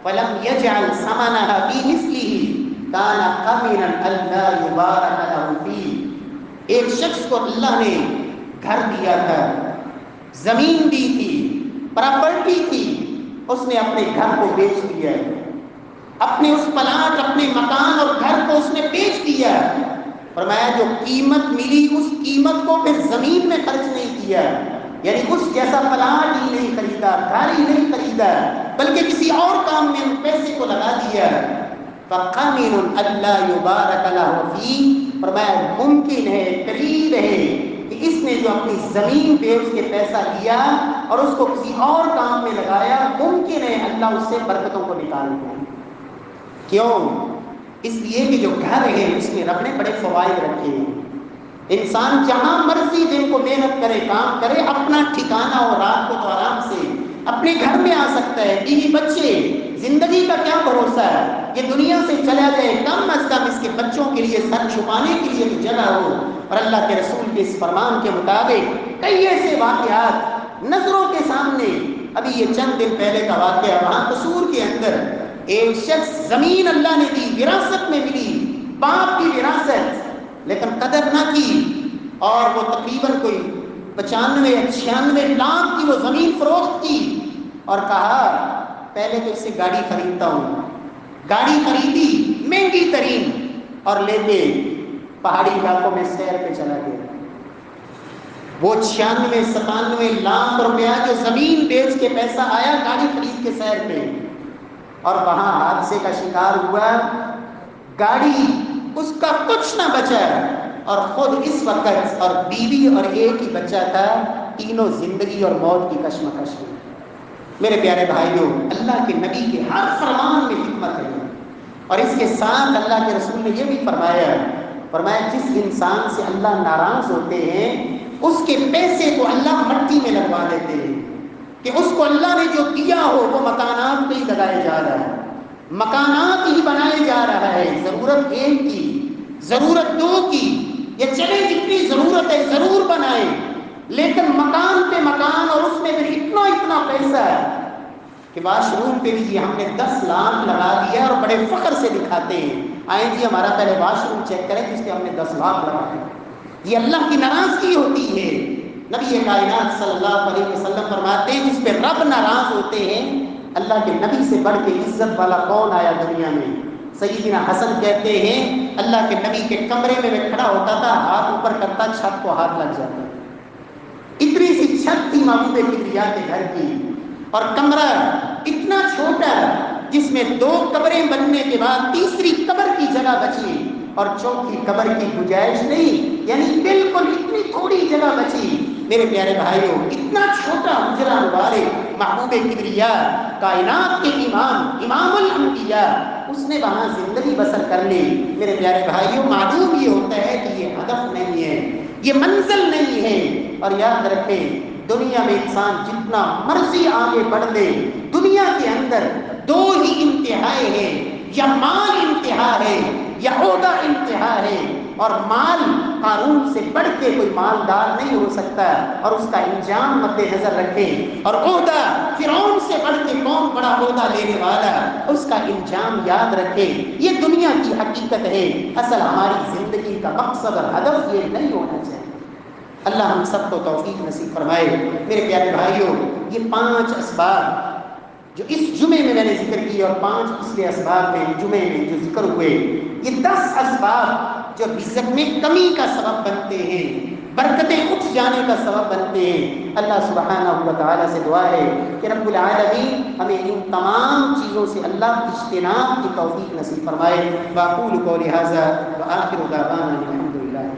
فلم يجعل ثمنها في مثله كان قمنا الا يبارك له فيه۔ ایک شخص کو اللہ نے گھر دیا تھا، زمین دی تھی، پراپرٹی تھی، اس نے اپنے گھر کو بیچ دیا، اپنے اس پلاٹ، اپنے مکان اور گھر کو اس نے بیچ دیا۔ فرمایا جو قیمت ملی اس قیمت کو پھر زمین میں خرچ نہیں کیا، یعنی اس جیسا پلاٹ ہی نہیں خریدا، گھر ہی نہیں خریدا، بلکہ کسی اور کام میں ان پیسے کو لگا دیا۔ فَقَمِنٌ أَلَّا يُبَارَكَ لَهُ فِيهِ، فرمایا ممکن ہے، قریب ہے کہ اس نے جو اپنی زمین بیچ کے پیسہ لیا اور اس کو کسی اور کام میں لگایا، ممکن ہے اللہ اس سے برکتوں کو نکال دے۔ کیوں؟ اس لیے کہ جو گھر ہے اس میں رب نے بڑے فوائد رکھے ہیں۔ انسان جہاں مرضی دن کو محنت کرے، کام کرے، اپنا ٹھکانہ ہو، رات کو تو آرام سے اپنے گھر میں آ سکتا ہے، بیوی بچے، زندگی کا کیا بھروسہ ہے، یہ دنیا سے چلا جائے، کم از کم اس کے بچوں کے لیے سر چھپانے کے لیے تو جگہ ہو۔ اور اللہ کے رسول کے اس فرمان کے مطابق کئی ایسے واقعات نظروں کے سامنے، ابھی یہ چند دن پہلے کا واقعہ وہاں قصور کے اندر ایک شخص، زمین اللہ نے دی، وراثت میں ملی، باپ کی وراثت، لیکن قدر نہ کی، اور وہ تقریباً کوئی 95-96 لاکھ کی وہ زمین فروخت کی اور کہا پہلے تو اس سے گاڑی خریدتا ہوں۔ گاڑی خریدی مہنگی ترین اور لے کے پہاڑی علاقوں میں سیر پہ چلا گیا۔ وہ 96-97 لاکھ روپیہ جو زمین بیچ کے پیسہ آیا گاڑی خرید کے سیر پہ، اور وہاں حادثے کا شکار ہوا، گاڑی اس کا کچھ نہ بچا، اور خود اس وقت اور بیوی اور ایک ہی بچہ تھا، تینوں زندگی اور موت کی کشمکش میں۔ میرے پیارے بھائیوں، اللہ کے نبی کے ہر فرمان میں حکمت ہے، اور اس کے ساتھ اللہ کے رسول نے یہ بھی فرمایا جس انسان سے اللہ ناراض ہوتے ہیں اس کے پیسے کو اللہ مٹی میں لگوا دیتے ہیں، کہ اس کو اللہ نے جو دیا ہو وہ مکانات پہ ہی لگائے جا رہا ہے، مکانات ہی بنائے جا رہا ہے، ضرورت ایک کی، ضرورت 2 کی، یہ چلے جتنی ضرورت ہے ضرور بنائے، لیکن مکان پہ مکان، اور اس میں پھر اتنا پیسہ کہ واش روم پہ بھی ہم نے 10 لاکھ لگا دیا اور بڑے فخر سے دکھاتے ہیں، آئیں جی ہمارا پہلے واش روم چیک کریں جس پہ ہم نے 10 لاکھ لگائے۔ یہ اللہ کی ناراضگی ہوتی ہے۔ نبی کائنات صلی اللہ علیہ وسلم فرماتے ہیں جس پہ رب ناراض ہوتے ہیں، اللہ کے نبی سے بڑھ کے عزت والا کون آیا دنیا میں؟ سیدنا حسن کہتے ہیں اللہ کے نبی کے کمرے میں میں کھڑا ہوتا تھا، ہاتھ اوپر کرتا، چھت کو ہاتھ لگ جاتا، اتنی سی چھت تھی محبوب کبریا کے گھر کی، اور کمرہ اتنا چھوٹا جس میں 2 قبریں بننے کے بعد تیسری قبر کی جگہ بچی اور چوتھی قبر کی گنجائش نہیں، یعنی بالکل اتنی تھوڑی جگہ بچی۔ میرے پیارے بھائیوں، اتنا چھوٹا حجرہ مبارک محبوب کبریا، کائنات کے امام الانبیاء، اس نے وہاں زندگی بسر کر لی۔ میرے پیارے بھائیوں، معلوم یہ ہوتا ہے کہ یہ ہدف نہیں ہے، یہ منزل نہیں ہے۔ اور یاد رکھیں، دنیا میں انسان جتنا مرضی آگے بڑھ لے، دنیا کے اندر 2 ہی انتہائیں ہیں، یا مال انتہا ہے یا عہدہ انتہا ہے، اور مال قارون سے بڑھ کے کوئی مالدار نہیں ہو سکتا، اور اس کا انجام مد نظر رکھیں، اور عہدہ فرعون سے بڑھ کے کون بڑا عہدہ لینے والا، اس کا انجام یاد رکھیں۔ یہ دنیا کی حقیقت ہے، اصل ہماری زندگی کا مقصد اور ہدف یہ نہیں ہونا چاہیے۔ اللہ ہم سب کو توفیق نصیب فرمائے۔ میرے پیارے بھائیوں، یہ 5 اسباب جو اس جمعے میں نے ذکر کی اور 5 پچھلے اسباب میں جمعے میں جو ذکر ہوئے، یہ 10 اسباب جو رزق میں کمی کا سبب بنتے ہیں، برکتیں اٹھ جانے کا سبب بنتے ہیں۔ اللہ سبحانہ و تعالیٰ سے دعا ہے کہ رب العالمین ہمیں ان تمام چیزوں سے اللہ اجتناب کی توفیق نصیب فرمائے۔ واقول قولی ھذا وآخر دعوانا الحمدللہ۔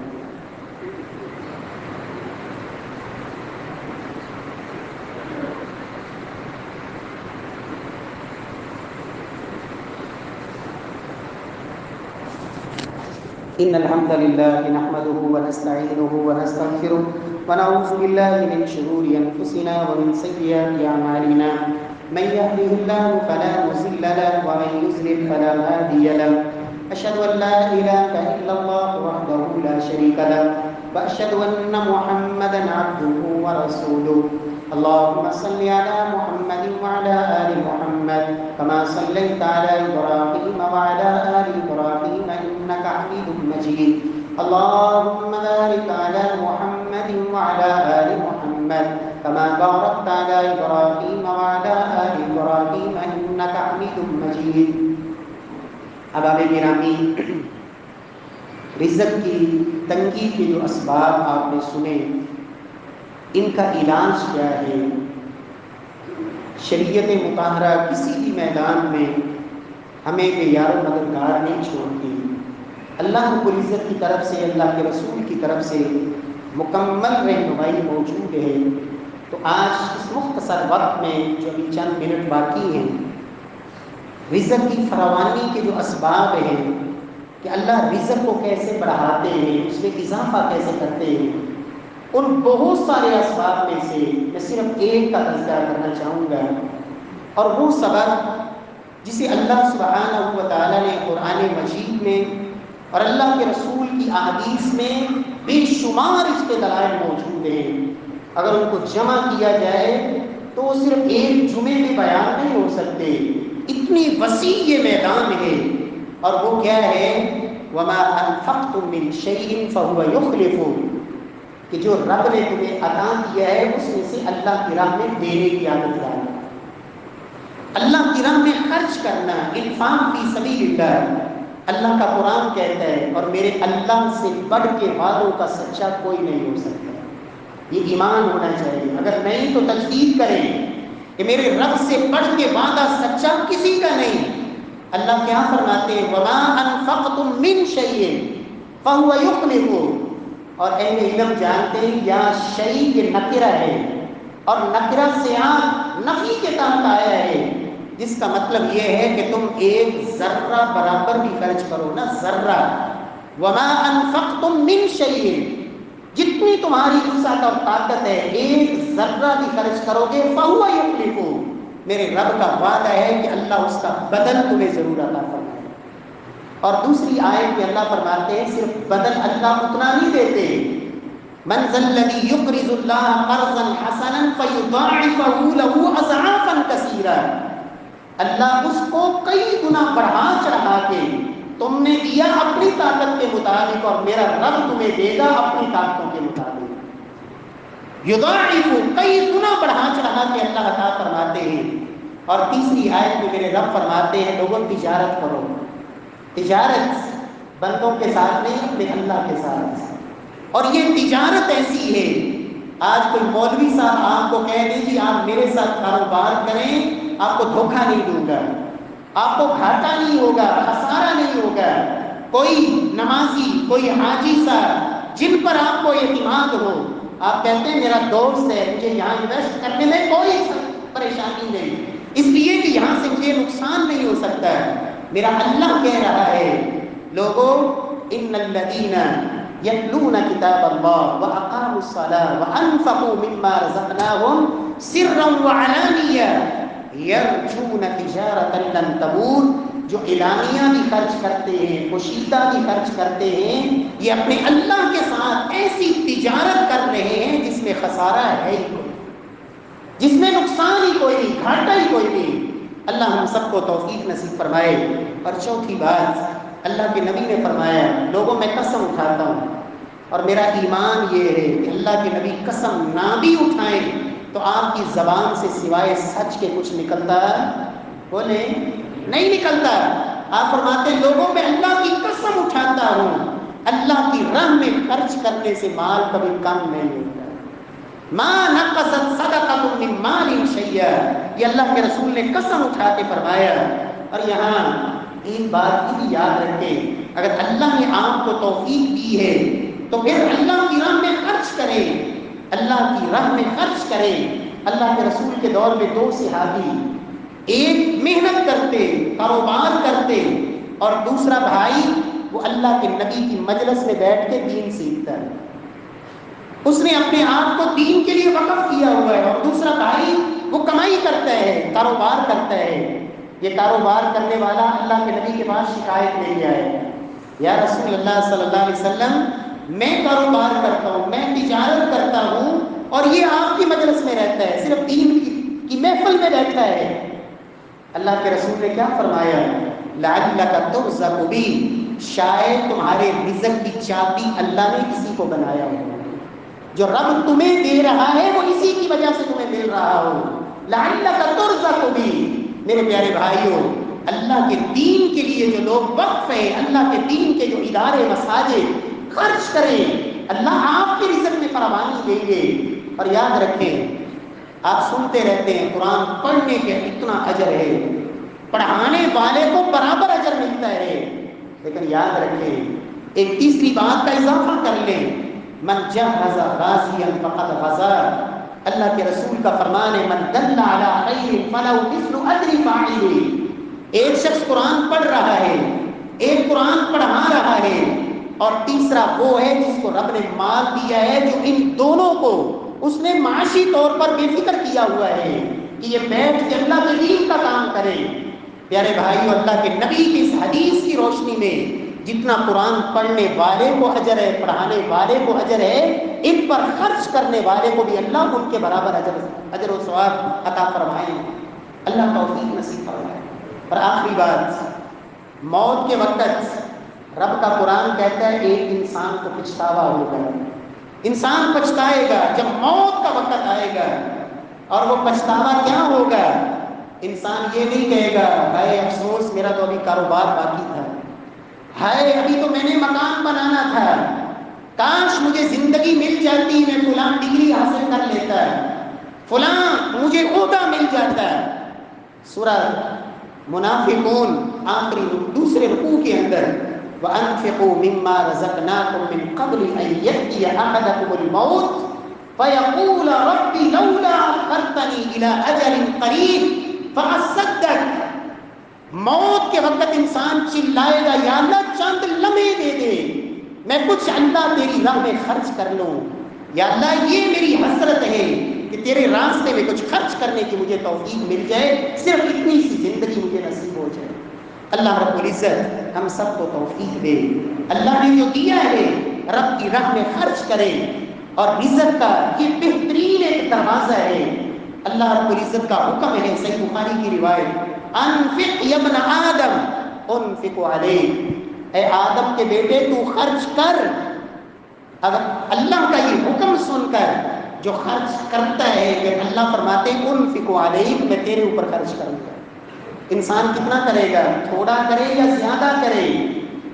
إن الحمد لله نحمده ونستعينه ونستغفره ونعوذ بالله من شرور أنفسنا ومن سيئات أعمالنا، من يهده الله فلا مضل له ومن يضلل فلا هادي له، أشهد أن لا إله إلا الله وحده لا شريك له، وأشهد أن محمدا عبده ورسوله۔ اللهم صل على محمد وعلى آل محمد كما صليت على إبراهيم وعلى آل إبراهيم إنك حميد مجيد۔ اللهم بارك على محمد وعلى آل محمد كما باركت على إبراهيم وعلى آل إبراهيم إنك حميد مجيد۔ احباب گرامی، رزق کی تنگی کے جو اسباب آپ نے سنے، ان کا علاج کیا ہے؟ شریعت مطہرہ کسی بھی میدان میں ہمیں بے یار و مددگار نہیں چھوڑتی۔ اللہ رب العزت کی طرف سے، اللہ کے رسول کی طرف سے مکمل رہنمائی موجود ہے۔ تو آج اس مختصر وقت میں جو ابھی چند منٹ باقی ہیں، رزق کی فراوانی کے جو اسباب ہیں کہ اللہ رزق کو کیسے بڑھاتے ہیں، اس میں اضافہ کیسے کرتے ہیں، ان بہت سارے اسباب میں سے میں صرف ایک کا تذکرہ کرنا چاہوں گا، اور وہ سبب جسے اللہ سبحانہ و تعالیٰ نے قرآن مجید میں اور اللہ کے رسول کی احادیث میں بے شمار اس کے دلائل موجود ہیں۔ اگر ان کو جمع کیا جائے تو وہ صرف ایک جمعے میں بیان نہیں ہو سکتے، اتنی وسیع یہ میدان ہے۔ اور وہ کیا ہے؟ وَمَا أَنفَقْتُم مِّن شَيْءٍ فَهُوَ يُخْلِفُهُ، کہ جو رب نے تمہیں عطا کیا ہے اس میں سے اللہ کی راہ میں دینے کی عادت ڈالنا، اللہ کی راہ میں خرچ کرنا، انفاق فی سبیل اللہ۔ اللہ کا قرآن کہتا ہے، اور میرے اللہ سے بڑھ کے وعدوں کا سچا کوئی نہیں ہو سکتا۔ یہ ایمان ہونا چاہیے، اگر نہیں تو تجدید کریں کہ میرے رب سے بڑھ کے وعدہ سچا کسی کا نہیں۔ اللہ کیا فرماتے ہیں؟ وَمَا أَنفَقْتُم مِّن شَيْءٍ فَهُوَ يُخْلِفُهُ۔ اور اہل علم جانتے ہیں یا شیء یہ نکرہ ہے، اور نکرہ سے آپ نفی کے تحت آیا ہے، جس کا مطلب یہ ہے کہ تم ایک ذرہ برابر بھی خرچ کرو نا، ذرہ۔ وما انفقتم من شیء، جتنی تمہاری وسعت اور طاقت ہے ایک ذرہ بھی خرچ کرو گے فہو یخلفہ، میرے رب کا وعدہ ہے کہ اللہ اس کا بدل تمہیں ضرور عطا فرمائے۔ اور دوسری آیت میں اللہ فرماتے ہیں صرف بدل اللہ اتنا نہیں دیتے، من ذا الذی یقرض اللہ قرضا حسنا فیضاعفہ لہ اضعافا کثیرا، اللہ اس کو کئی گنا بڑھا چڑھا کے تم نے دیا اپنی طاقت کے مطابق، اور میرا رب تمہیں دے گا اپنی طاقتوں کے مطابق۔ یضاعف، کئی گنا بڑھا چڑھا کے اللہ عطا فرماتے ہیں۔ اور تیسری آیت میں میرے رب فرماتے ہیں لوگوں تجارت کرو، تجارت بندوں کے ساتھ نہیں اپنے اللہ کے ساتھ۔ اور یہ تجارت ایسی ہے، آج کوئی مولوی صاحب آپ کو کہہ دیں جی آپ میرے ساتھ کاروبار کریں، آپ کو دھوکہ نہیں دوں گا، آپ کو گھاٹا نہیں ہوگا، خسارہ نہیں ہوگا۔ کوئی نمازی، کوئی حاجی صاحب جن پر آپ کو اعتماد ہو، آپ کہتے ہیں میرا دوست ہے، مجھے یہاں انویسٹ کرنے میں کوئی پریشانی نہیں، اس لیے کہ یہاں سے مجھے نقصان نہیں ہو سکتا ہے۔ میرا اللہ کہہ رہا ہے لوگوں، ان الذین یتلون کتاب اللہ واقاموا الصلاۃ وانفقوا مما رزقناہم سرا وعلانیہ یرجون تجارتا لن تبور، جو اعلانیہ بھی خرچ کرتے ہیں، پوشیدہ بھی خرچ کرتے ہیں، یہ اپنے اللہ کے ساتھ ایسی تجارت کر رہے ہیں جس میں خسارہ ہے ہی کوئی، جس میں نقصان ہی کوئی نہیں، گھاٹا ہی کوئی نہیں۔ اللہ ہم سب کو توفیق نصیب فرمائے۔ اور چوتھی بات، اللہ کے نبی نے فرمایا، لوگوں میں قسم اٹھاتا ہوں اور میرا ایمان یہ ہے کہ اللہ کے نبی قسم نہ بھی اٹھائیں تو آپ کی زبان سے سوائے سچ کے کچھ نکلتا بولے نہیں نکلتا۔ آپ فرماتے ہیں لوگوں میں اللہ کی قسم اٹھاتا ہوں، اللہ کی راہ میں خرچ کرنے سے مال کبھی کم نہیں ہوتا۔ ما نقصت صدقۃ من مال شیئا، یہ اللہ کے رسول نے قسم اٹھا کے فرمایا۔ اور یہاں ایک بات کی بھی یاد رکھیں، اگر اللہ نے آپ کو توفیق دی ہے تو پھر اللہ کی راہ میں خرچ کریں، اللہ کی راہ میں خرچ کریں۔ اللہ کے رسول کے دور میں دو صحابی، ایک محنت کرتے، کاروبار کرتے، اور دوسرا بھائی وہ اللہ کے نبی کی مجلس میں بیٹھ کے دین سیکھتا ہے، اس نے اپنے آپ کو دین کے لیے وقف کیا ہوا ہے، اور دوسرا بھائی وہ کمائی کرتا ہے، کاروبار کرتا ہے۔ یہ کاروبار کرنے والا اللہ کے نبی کے پاس شکایت لے کے آئے، یا رسول اللہ صلی اللہ علیہ وسلم، میں کاروبار کرتا ہوں، میں تجارت کرتا ہوں، اور یہ آپ کی مجلس میں رہتا ہے، صرف دین کی محفل میں بیٹھا ہے۔ اللہ کے رسول نے کیا فرمایا؟ لعلک ترزق بی، شاید تمہارے رزق کی چابی اللہ نے کسی کو بنایا ہو، جو رب تمہیں دے رہا ہے وہ اسی کی وجہ سے تمہیں مل رہا ہو۔ لعلک ترزق بی، میرے پیارے بھائیوں، اللہ کے دین کے لیے جو لوگ وقف ہیں، اللہ کے دین کے جو ادارے مساجد خرچ کریں، اللہ آپ کے رزق میں فراوانی دیں گے۔ اور یاد رکھیں، آپ سنتے رہتے ہیں قرآن پڑھنے کے اتنا اجر ہے، پڑھانے والے کو برابر اجر ملتا ہے، لیکن یاد رکھیں ایک تیسری بات کا اضافہ کر لیں، من جہز غازیا فقد غزا، اللہ کے رسول کا فرمان ہے، من دل علی خیر فلہ مثل اجر فاعلہ۔ ایک شخص قرآن پڑھ رہا ہے، ایک قرآن پڑھا رہا ہے، اور تیسرا وہ ہے جس کو رب نے مال دیا ہے، جو ان دونوں کو اس نے معاشی طور پر بے فکر کیا ہوا ہے کہ یہ بیٹھ کے اللہ کے دین کا کام کرے۔ پیارے بھائیو، اللہ کے نبی کی اس حدیث کی روشنی میں جتنا قرآن پڑھنے والے کو اجر ہے، پڑھانے والے کو اجر ہے، ان پر خرچ کرنے والے کو بھی اللہ ان کے برابر اجر و ثواب عطا فرمائے۔ اللہ توفیق نصیب فرمائے۔ اور آخری بات، موت کے وقت رب کا قرآن کہتا ہے ایک انسان کو پچھتاوا ہوگا، انسان پچھتائے گا جب موت کا وقت آئے گا۔ اور وہ پچھتاوا کیا ہوگا؟ انسان یہ نہیں کہے گا ہائے افسوس میرا تو ابھی کاروبار باقی تھا، ہائے ابھی تو میں نے مکان بنانا تھا، کاش مجھے زندگی مل جاتی، میں فلاں ڈگری حاصل کر لیتا، فلاں مجھے عہدہ مل جاتا۔ سورہ منافقون آخری دوسرے رکوع کے اندر، وَأَنفِقُوا مِمَّا رَزَقْنَاكُم مِّن قَبْلِ أَن يَأْتِيَ أَحَدَكُمُ الْمَوْتُ فَيَقُولَ رَبِّ لَوْلَا أَخَّرْتَنِي إِلَىٰ أَجَلٍ قَرِيبٍ فَأَصَّدَّقَ۔ موت کے وقت انسان چلائے گا یا اللہ چند لمحے دے دے، میں کچھ اللہ تیری راہ میں خرچ کر لوں، یا اللہ یہ میری حسرت ہے کہ تیرے راستے میں کچھ خرچ کرنے کی مجھے توفیق مل جائے، صرف اتنی سی زندگی مجھے نصیب ہو جائے۔ اللہ رب العزت ہم سب کو توفیق دے، اللہ نے جو دیا ہے رب کی راہ میں خرچ کریں، اور رزق کا یہ بہترین ایک دروازہ ہے۔ اللہ رب العزت کا حکم ہے، صحیح بخاری کی روایت، انفق یا ابن آدم انفق علیک، اے آدم کے بیٹے تو خرچ کر۔ اگر اللہ کا یہ حکم سن کر جو خرچ کرتا ہے، کہ اللہ فرماتے ہیں انفق علیک، میں تیرے اوپر خرچ کروں گا۔ انسان کتنا کرے گا؟ تھوڑا کرے یا زیادہ کرے؟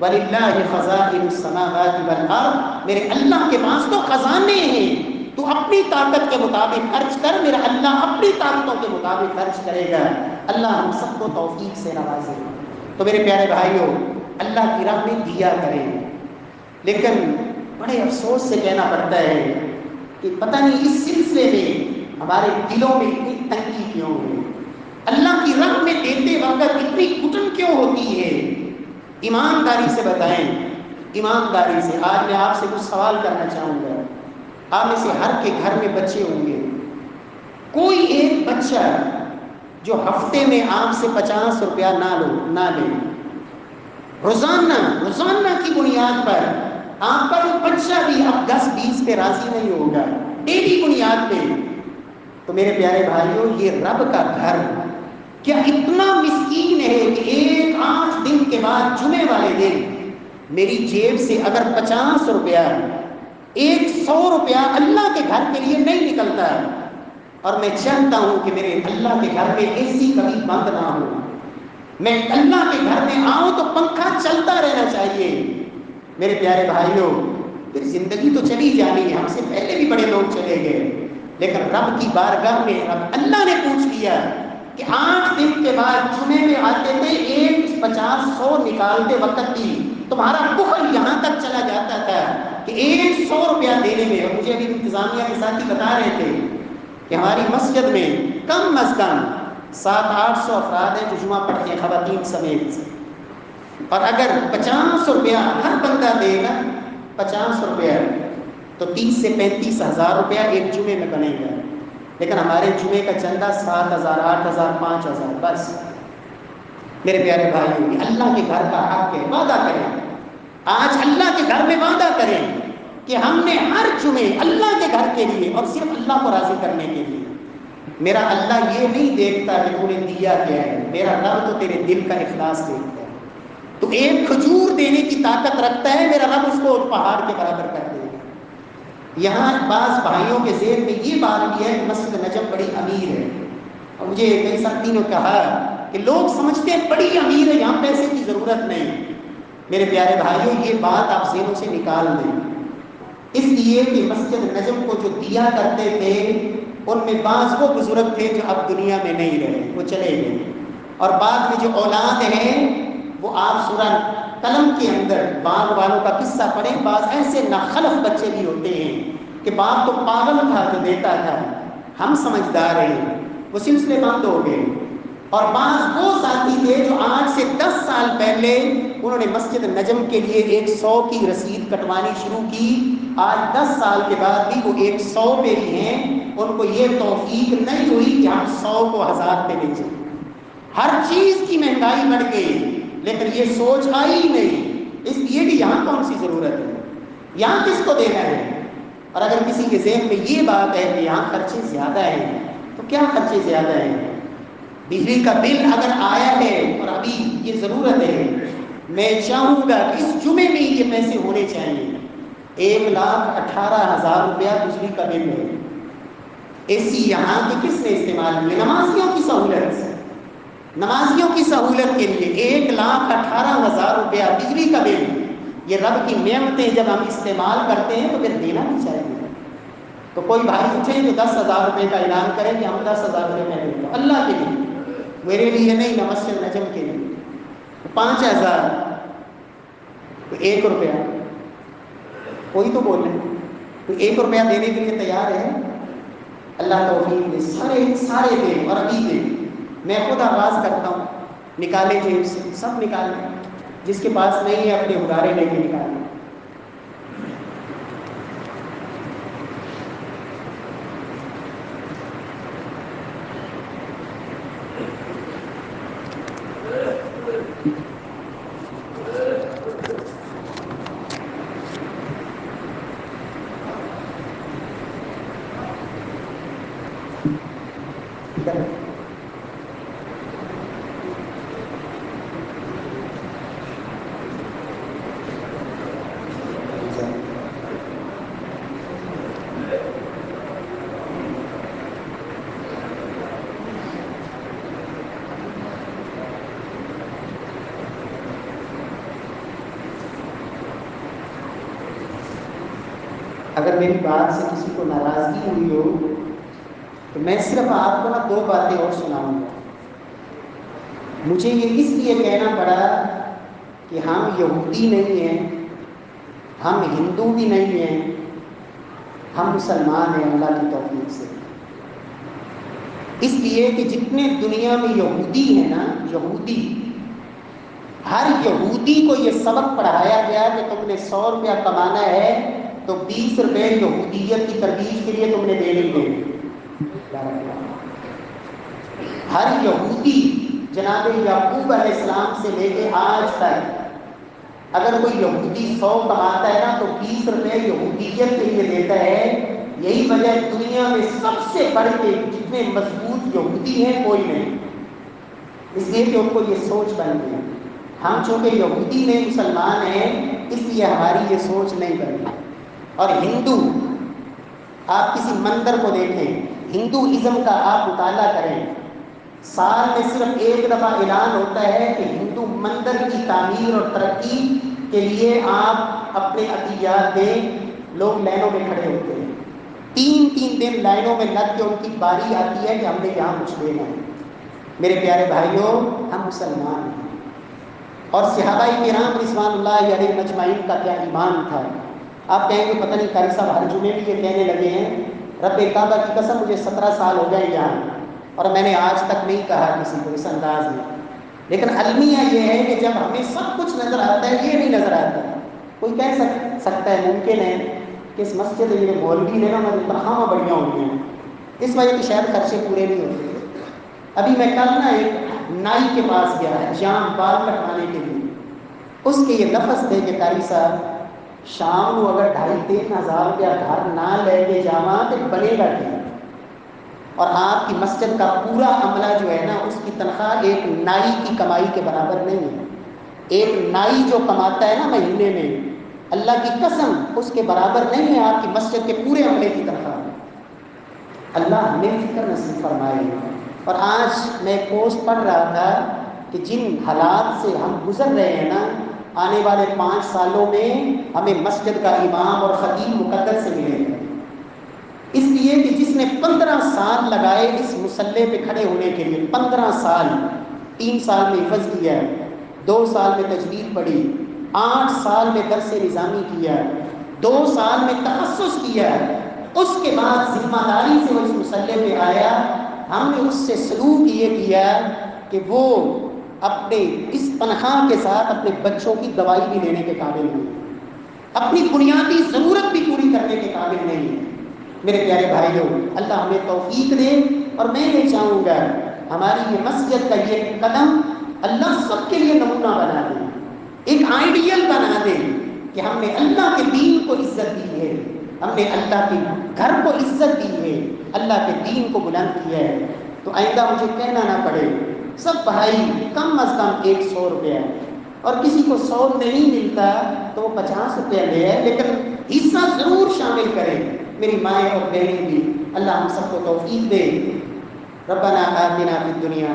وَلِلَّهِ خَزَائِنُ السَّمَاوَاتِ وَالْأَرْضِ، میرے اللہ کے پاس تو خزانے ہیں، تو اپنی اپنی طاقت کے مطابق خرچ کر، میرا اللہ اپنی طاقتوں کے مطابق خرچ کرے گا۔ اللہ ہم سب کو توفیق سے نوازے۔ تو میرے پیارے بھائیوں، اللہ کی راہ میں دیا کریں، لیکن بڑے افسوس سے کہنا پڑتا ہے کہ پتہ نہیں اس سلسلے میں ہمارے دلوں میں اتنی تنگی کیوں ہے، اللہ کی راہ میں دیتے وقت اتنی گھٹن کیوں ہوتی ہے؟ ایمانداری سے بتائیں، ایمانداری سے۔ آج میں آپ سے کچھ سوال کرنا چاہوں گا۔ آپ میں سے ہر کے گھر میں بچے ہوں گے، کوئی ایک بچہ جو ہفتے میں آپ سے 50 روپیہ نہ لے، روزانہ کی بنیاد پر آپ کا وہ بچہ بھی اب 10-20 پہ راضی نہیں ہوگا، ڈیلی بنیاد پہ۔ تو میرے پیارے بھائیوں، یہ رب کا گھر کیا اتنا مسکین ہے کہ ایک 8 دن کے بعد جمعے والے دن میری جیب سے اگر 50 روپیہ 100 روپیہ اللہ کے گھر کے لیے نہیں نکلتا، اور میں چاہتا ہوں کہ میرے اللہ کے گھر میں اے سی کبھی بند نہ ہو، میں اللہ کے گھر میں آؤں تو پنکھا چلتا رہنا چاہیے، میرے پیارے بھائیوں، پھر زندگی تو چلی جانی ہے۔ ہم سے پہلے بھی بڑے لوگ چلے گئے، لیکن رب کی بارگاہ میں اللہ نے پوچھ لیا کہ 8 دن کے بعد جمعے میں آتے تھے، 50-100 نکالتے وقت بھی تمہارا بخل یہاں تک چلا جاتا تھا کہ 100 روپیہ دینے میں۔ اور مجھے ابھی انتظامیہ کے ساتھی بتا رہے تھے کہ ہماری مسجد میں کم از کم 700-800 افراد ہیں جو جمعہ پڑھتے ہیں، خواتین سمیت، اور اگر 50 روپیہ ہر بندہ دے گا، 50 روپیہ، تو 30 سے 35 ہزار روپیہ ایک جمعے میں بنے گا۔ لیکن ہمارے جمعے کا چندہ 7,000، 8,000، 5,000 بس۔ میرے پیارے بھائیوں، یہ اللہ کے گھر کا حق ہے، وعدہ کریں، آج اللہ کے گھر میں وعدہ کریں کہ ہم نے ہر جمعے اللہ کے گھر کے لیے اور صرف اللہ کو راضی کرنے کے لیے۔ میرا اللہ یہ نہیں دیکھتا کہ تو نے دیا کیا ہے، میرا رب تو تیرے دل کا اخلاص دیکھتا ہے۔ تو ایک کھجور دینے کی طاقت رکھتا ہے، میرا رب اس کو پہاڑ کے برابر کر دے گا۔ یہاں بعض بھائیوں کے ذہن میں یہ بات بھی ہے کہ مسجد نجم بڑی امیر ہے، اور مجھے کئی ساتھی نے کہا کہ لوگ سمجھتے ہیں بڑی امیر ہے، یہاں پیسے کی ضرورت نہیں۔ میرے پیارے بھائیوں، یہ بات آپ ذہنوں سے نکال دیں، اس لیے کہ مسجد نجم کو جو دیا کرتے تھے ان میں بعض وہ بزرگ تھے جو اب دنیا میں نہیں رہے، وہ چلے گئے، اور بعد میں جو اولاد ہیں وہ آپ سورہ قلم کے اندر باغ والوں کا قصہ پڑھیں، بعض ایسے ناخلف بچے بھی ہوتے ہیں کہ باپ تو پاگل تھا جو دیتا تھا، ہم سمجھدار ہیں، وہ سلسلے بند ہو گئے۔ اور بعض وہ ساتھی تھے جو آج سے 10 سال پہلے انہوں نے مسجد نجم کے لیے 100 کی رسید کٹوانی شروع کی، آج 10 سال کے بعد بھی وہ 100 پہ ہی ہیں، ان کو یہ توفیق نہیں ہوئی کہ ہم 100 کو 1000 پہ لے جائیں۔ ہر چیز کی مہنگائی بڑھ گئی، لیکن یہ سوچ آئی ہی نہیں، اس لیے کہ یہاں کون سی ضرورت ہے، یہاں کس کو دینا ہے۔ اور اگر کسی کے ذہن میں یہ بات ہے کہ یہاں خرچے زیادہ ہیں، تو کیا خرچے زیادہ ہیں؟ بجلی کا بل اگر آیا ہے اور ابھی یہ ضرورت ہے، میں چاہوں گا کہ اس جمعے میں یہ پیسے ہونے چاہیے۔ 1,18,000 روپیہ بجلی کا بل ہے، اے سی یہاں کے کس نے استعمال کیے؟ نمازیوں کی سہولت سے، نمازیوں کی سہولت کے لیے 1,18,000 روپیہ بجلی کا بل۔ یہ رب کی نعمتیں جب ہم استعمال کرتے ہیں تو پھر دینا بھی چاہیے۔ تو کوئی بھائی اٹھے جو 10,000 روپے کا اعلان کرے کہ ہم 10,000 روپے میں دیتا ہوں اللہ کے لیے، میرے لیے نہیں، نہ مسجد نجم کے لیے، 5,000، 1 روپیہ، کوئی تو بولے، تو 1 روپیہ دینے کے لیے تیار ہے؟ اللہ توفیق دے، سارے دیں، اور ابھی دیں۔ میں خود آغاز کرتا ہوں، نکالے جیب سے، سب نکالیں، جس کے پاس نہیں ہے اپنے ہدارے لے کے نکالیں۔ اگر اگر میری بات سے کسی کو ناراضگی ہوئی ہو تو میں صرف آپ کو 2 باتیں اور سناؤں گا۔ مجھے یہ اس لیے کہنا پڑا کہ ہم یہودی نہیں ہیں، ہم ہندو بھی نہیں ہیں، ہم مسلمان ہیں اللہ کی توفیق سے۔ اس لیے کہ جتنے دنیا میں یہودی ہیں نا، یہودی، ہر یہودی کو یہ سبق پڑھایا گیا کہ تم نے 100 روپیہ کمانا ہے تو 20 روپے یہودیت کی ترویج کے لیے تم نے دینے ہی دینے۔ ہر یہودی جناب یعقوب علیہ السلام سے لے کے آج تک اگر کوئی یہودی 100 کماتا ہے نا تو 20 روپے یہودیت کے لیے دیتا ہے۔ یہی وجہ دنیا میں سب سے بڑھ کے جتنے مضبوط یہودی ہیں کوئی نہیں، اس لیے کہ ان کو یہ سوچ بن گئی۔ ہم چونکہ یہودی نہیں مسلمان ہیں اس لیے ہماری یہ سوچ نہیں بنی۔ اور ہندو، آپ کسی مندر کو دیکھیں، ہندوازم کا آپ مطالعہ کریں، سال میں صرف ایک دفعہ اعلان ہوتا ہے کہ ہندو مندر کی تعمیر اور ترقی کے لیے آپ اپنے عطیات دیں۔ لوگ لائنوں میں کھڑے ہوتے ہیں، 3 دن لائنوں میں لگ کے ان کی باری آتی ہے کہ ہم نے یہاں کچھ دینا ہے۔ میرے پیارے بھائیوں، ہم مسلمان ہیں، اور صحابہ کرام رضوان اللہ علیہ مجمعین کا کیا ایمان تھا۔ آپ کہیں گے پتہ نہیں قاری صاحب ہر جمعے میں یہ کہنے لگے ہیں، رب کعبہ کی قسم مجھے 17 سال ہو گئے یہاں اور میں نے آج تک نہیں کہا کسی کو اس انداز میں، لیکن المیہ یہ ہے کہ جب ہمیں سب کچھ نظر آتا ہے یہ نہیں نظر آتا۔ کوئی کہہ سکتا ہے ممکن ہے کہ اس مسجد میں یہ مولوی نے نا مجھے تنخواہ بڑھیاں ہوئی ہیں، اس وجہ سے شاید خرچے پورے نہیں ہوتے۔ ابھی میں کل نا ایک نائی کے پاس گیا ہے جام بال کٹوانے کے لیے، اس کے یہ لفظ تھے کہ قاری صاحب شام کو اگر 2,500-3,000 روپیہ گھر نہ لے کے جاواں تو بنے گا کیا؟ اور آپ کی مسجد کا پورا عملہ جو ہے نا اس کی تنخواہ ایک نائی کی کمائی کے برابر نہیں ہے۔ ایک نائی جو کماتا ہے نا مہینے میں، اللہ کی قسم اس کے برابر نہیں ہے آپ کی مسجد کے پورے عملے کی تنخواہ۔ اللہ ہمیں فکر نصیب فرمائے۔ اور آج میں ایک پوسٹ پڑھ رہا تھا کہ جن حالات سے ہم گزر رہے ہیں نا، آنے والے 5 سالوں میں ہمیں مسجد کا امام اور خطیب مقدر سے ملے گا، اس لیے کہ جس نے 15 سال لگائے اس مصلی پہ کھڑے ہونے کے لیے، 15 سال، 3 سال میں حفظ کیا، 2 سال میں تجوید پڑھی، 8 سال میں درس نظامی کیا، 2 سال میں تخصص کیا، اس کے بعد ذمہ داری سے وہ اس مصلی پہ آیا۔ ہم نے اس سے سلوک یہ کیا کہ وہ اپنے اس تنخواہ کے ساتھ اپنے بچوں کی دوائی بھی لینے کے قابل نہیں، اپنی بنیادی ضرورت بھی پوری کرنے کے قابل نہیں ہے۔ میرے پیارے بھائیوں، اللہ ہمیں توفیق دے، اور میں یہ چاہوں گا ہماری یہ مسجد کا یہ قدم اللہ سب کے لیے نمونہ بنا دے، ایک آئیڈیل بنا دے کہ ہم نے اللہ کے دین کو عزت دی ہے، ہم نے اللہ کے گھر کو عزت دی ہے، اللہ کے دین کو بلند کیا ہے۔ تو آئندہ مجھے کہنا نہ پڑے سب بھائی کم از کم 100 روپیہ، اور کسی کو 100 نہیں ملتا تو وہ 50 روپیہ لے آئے، لیکن حصہ ضرور شامل کرے۔ میری مائیں اور بہنیں بھی، اللہ ہم سب کو توفیق دے۔ ربنا آتنا فی الدنیا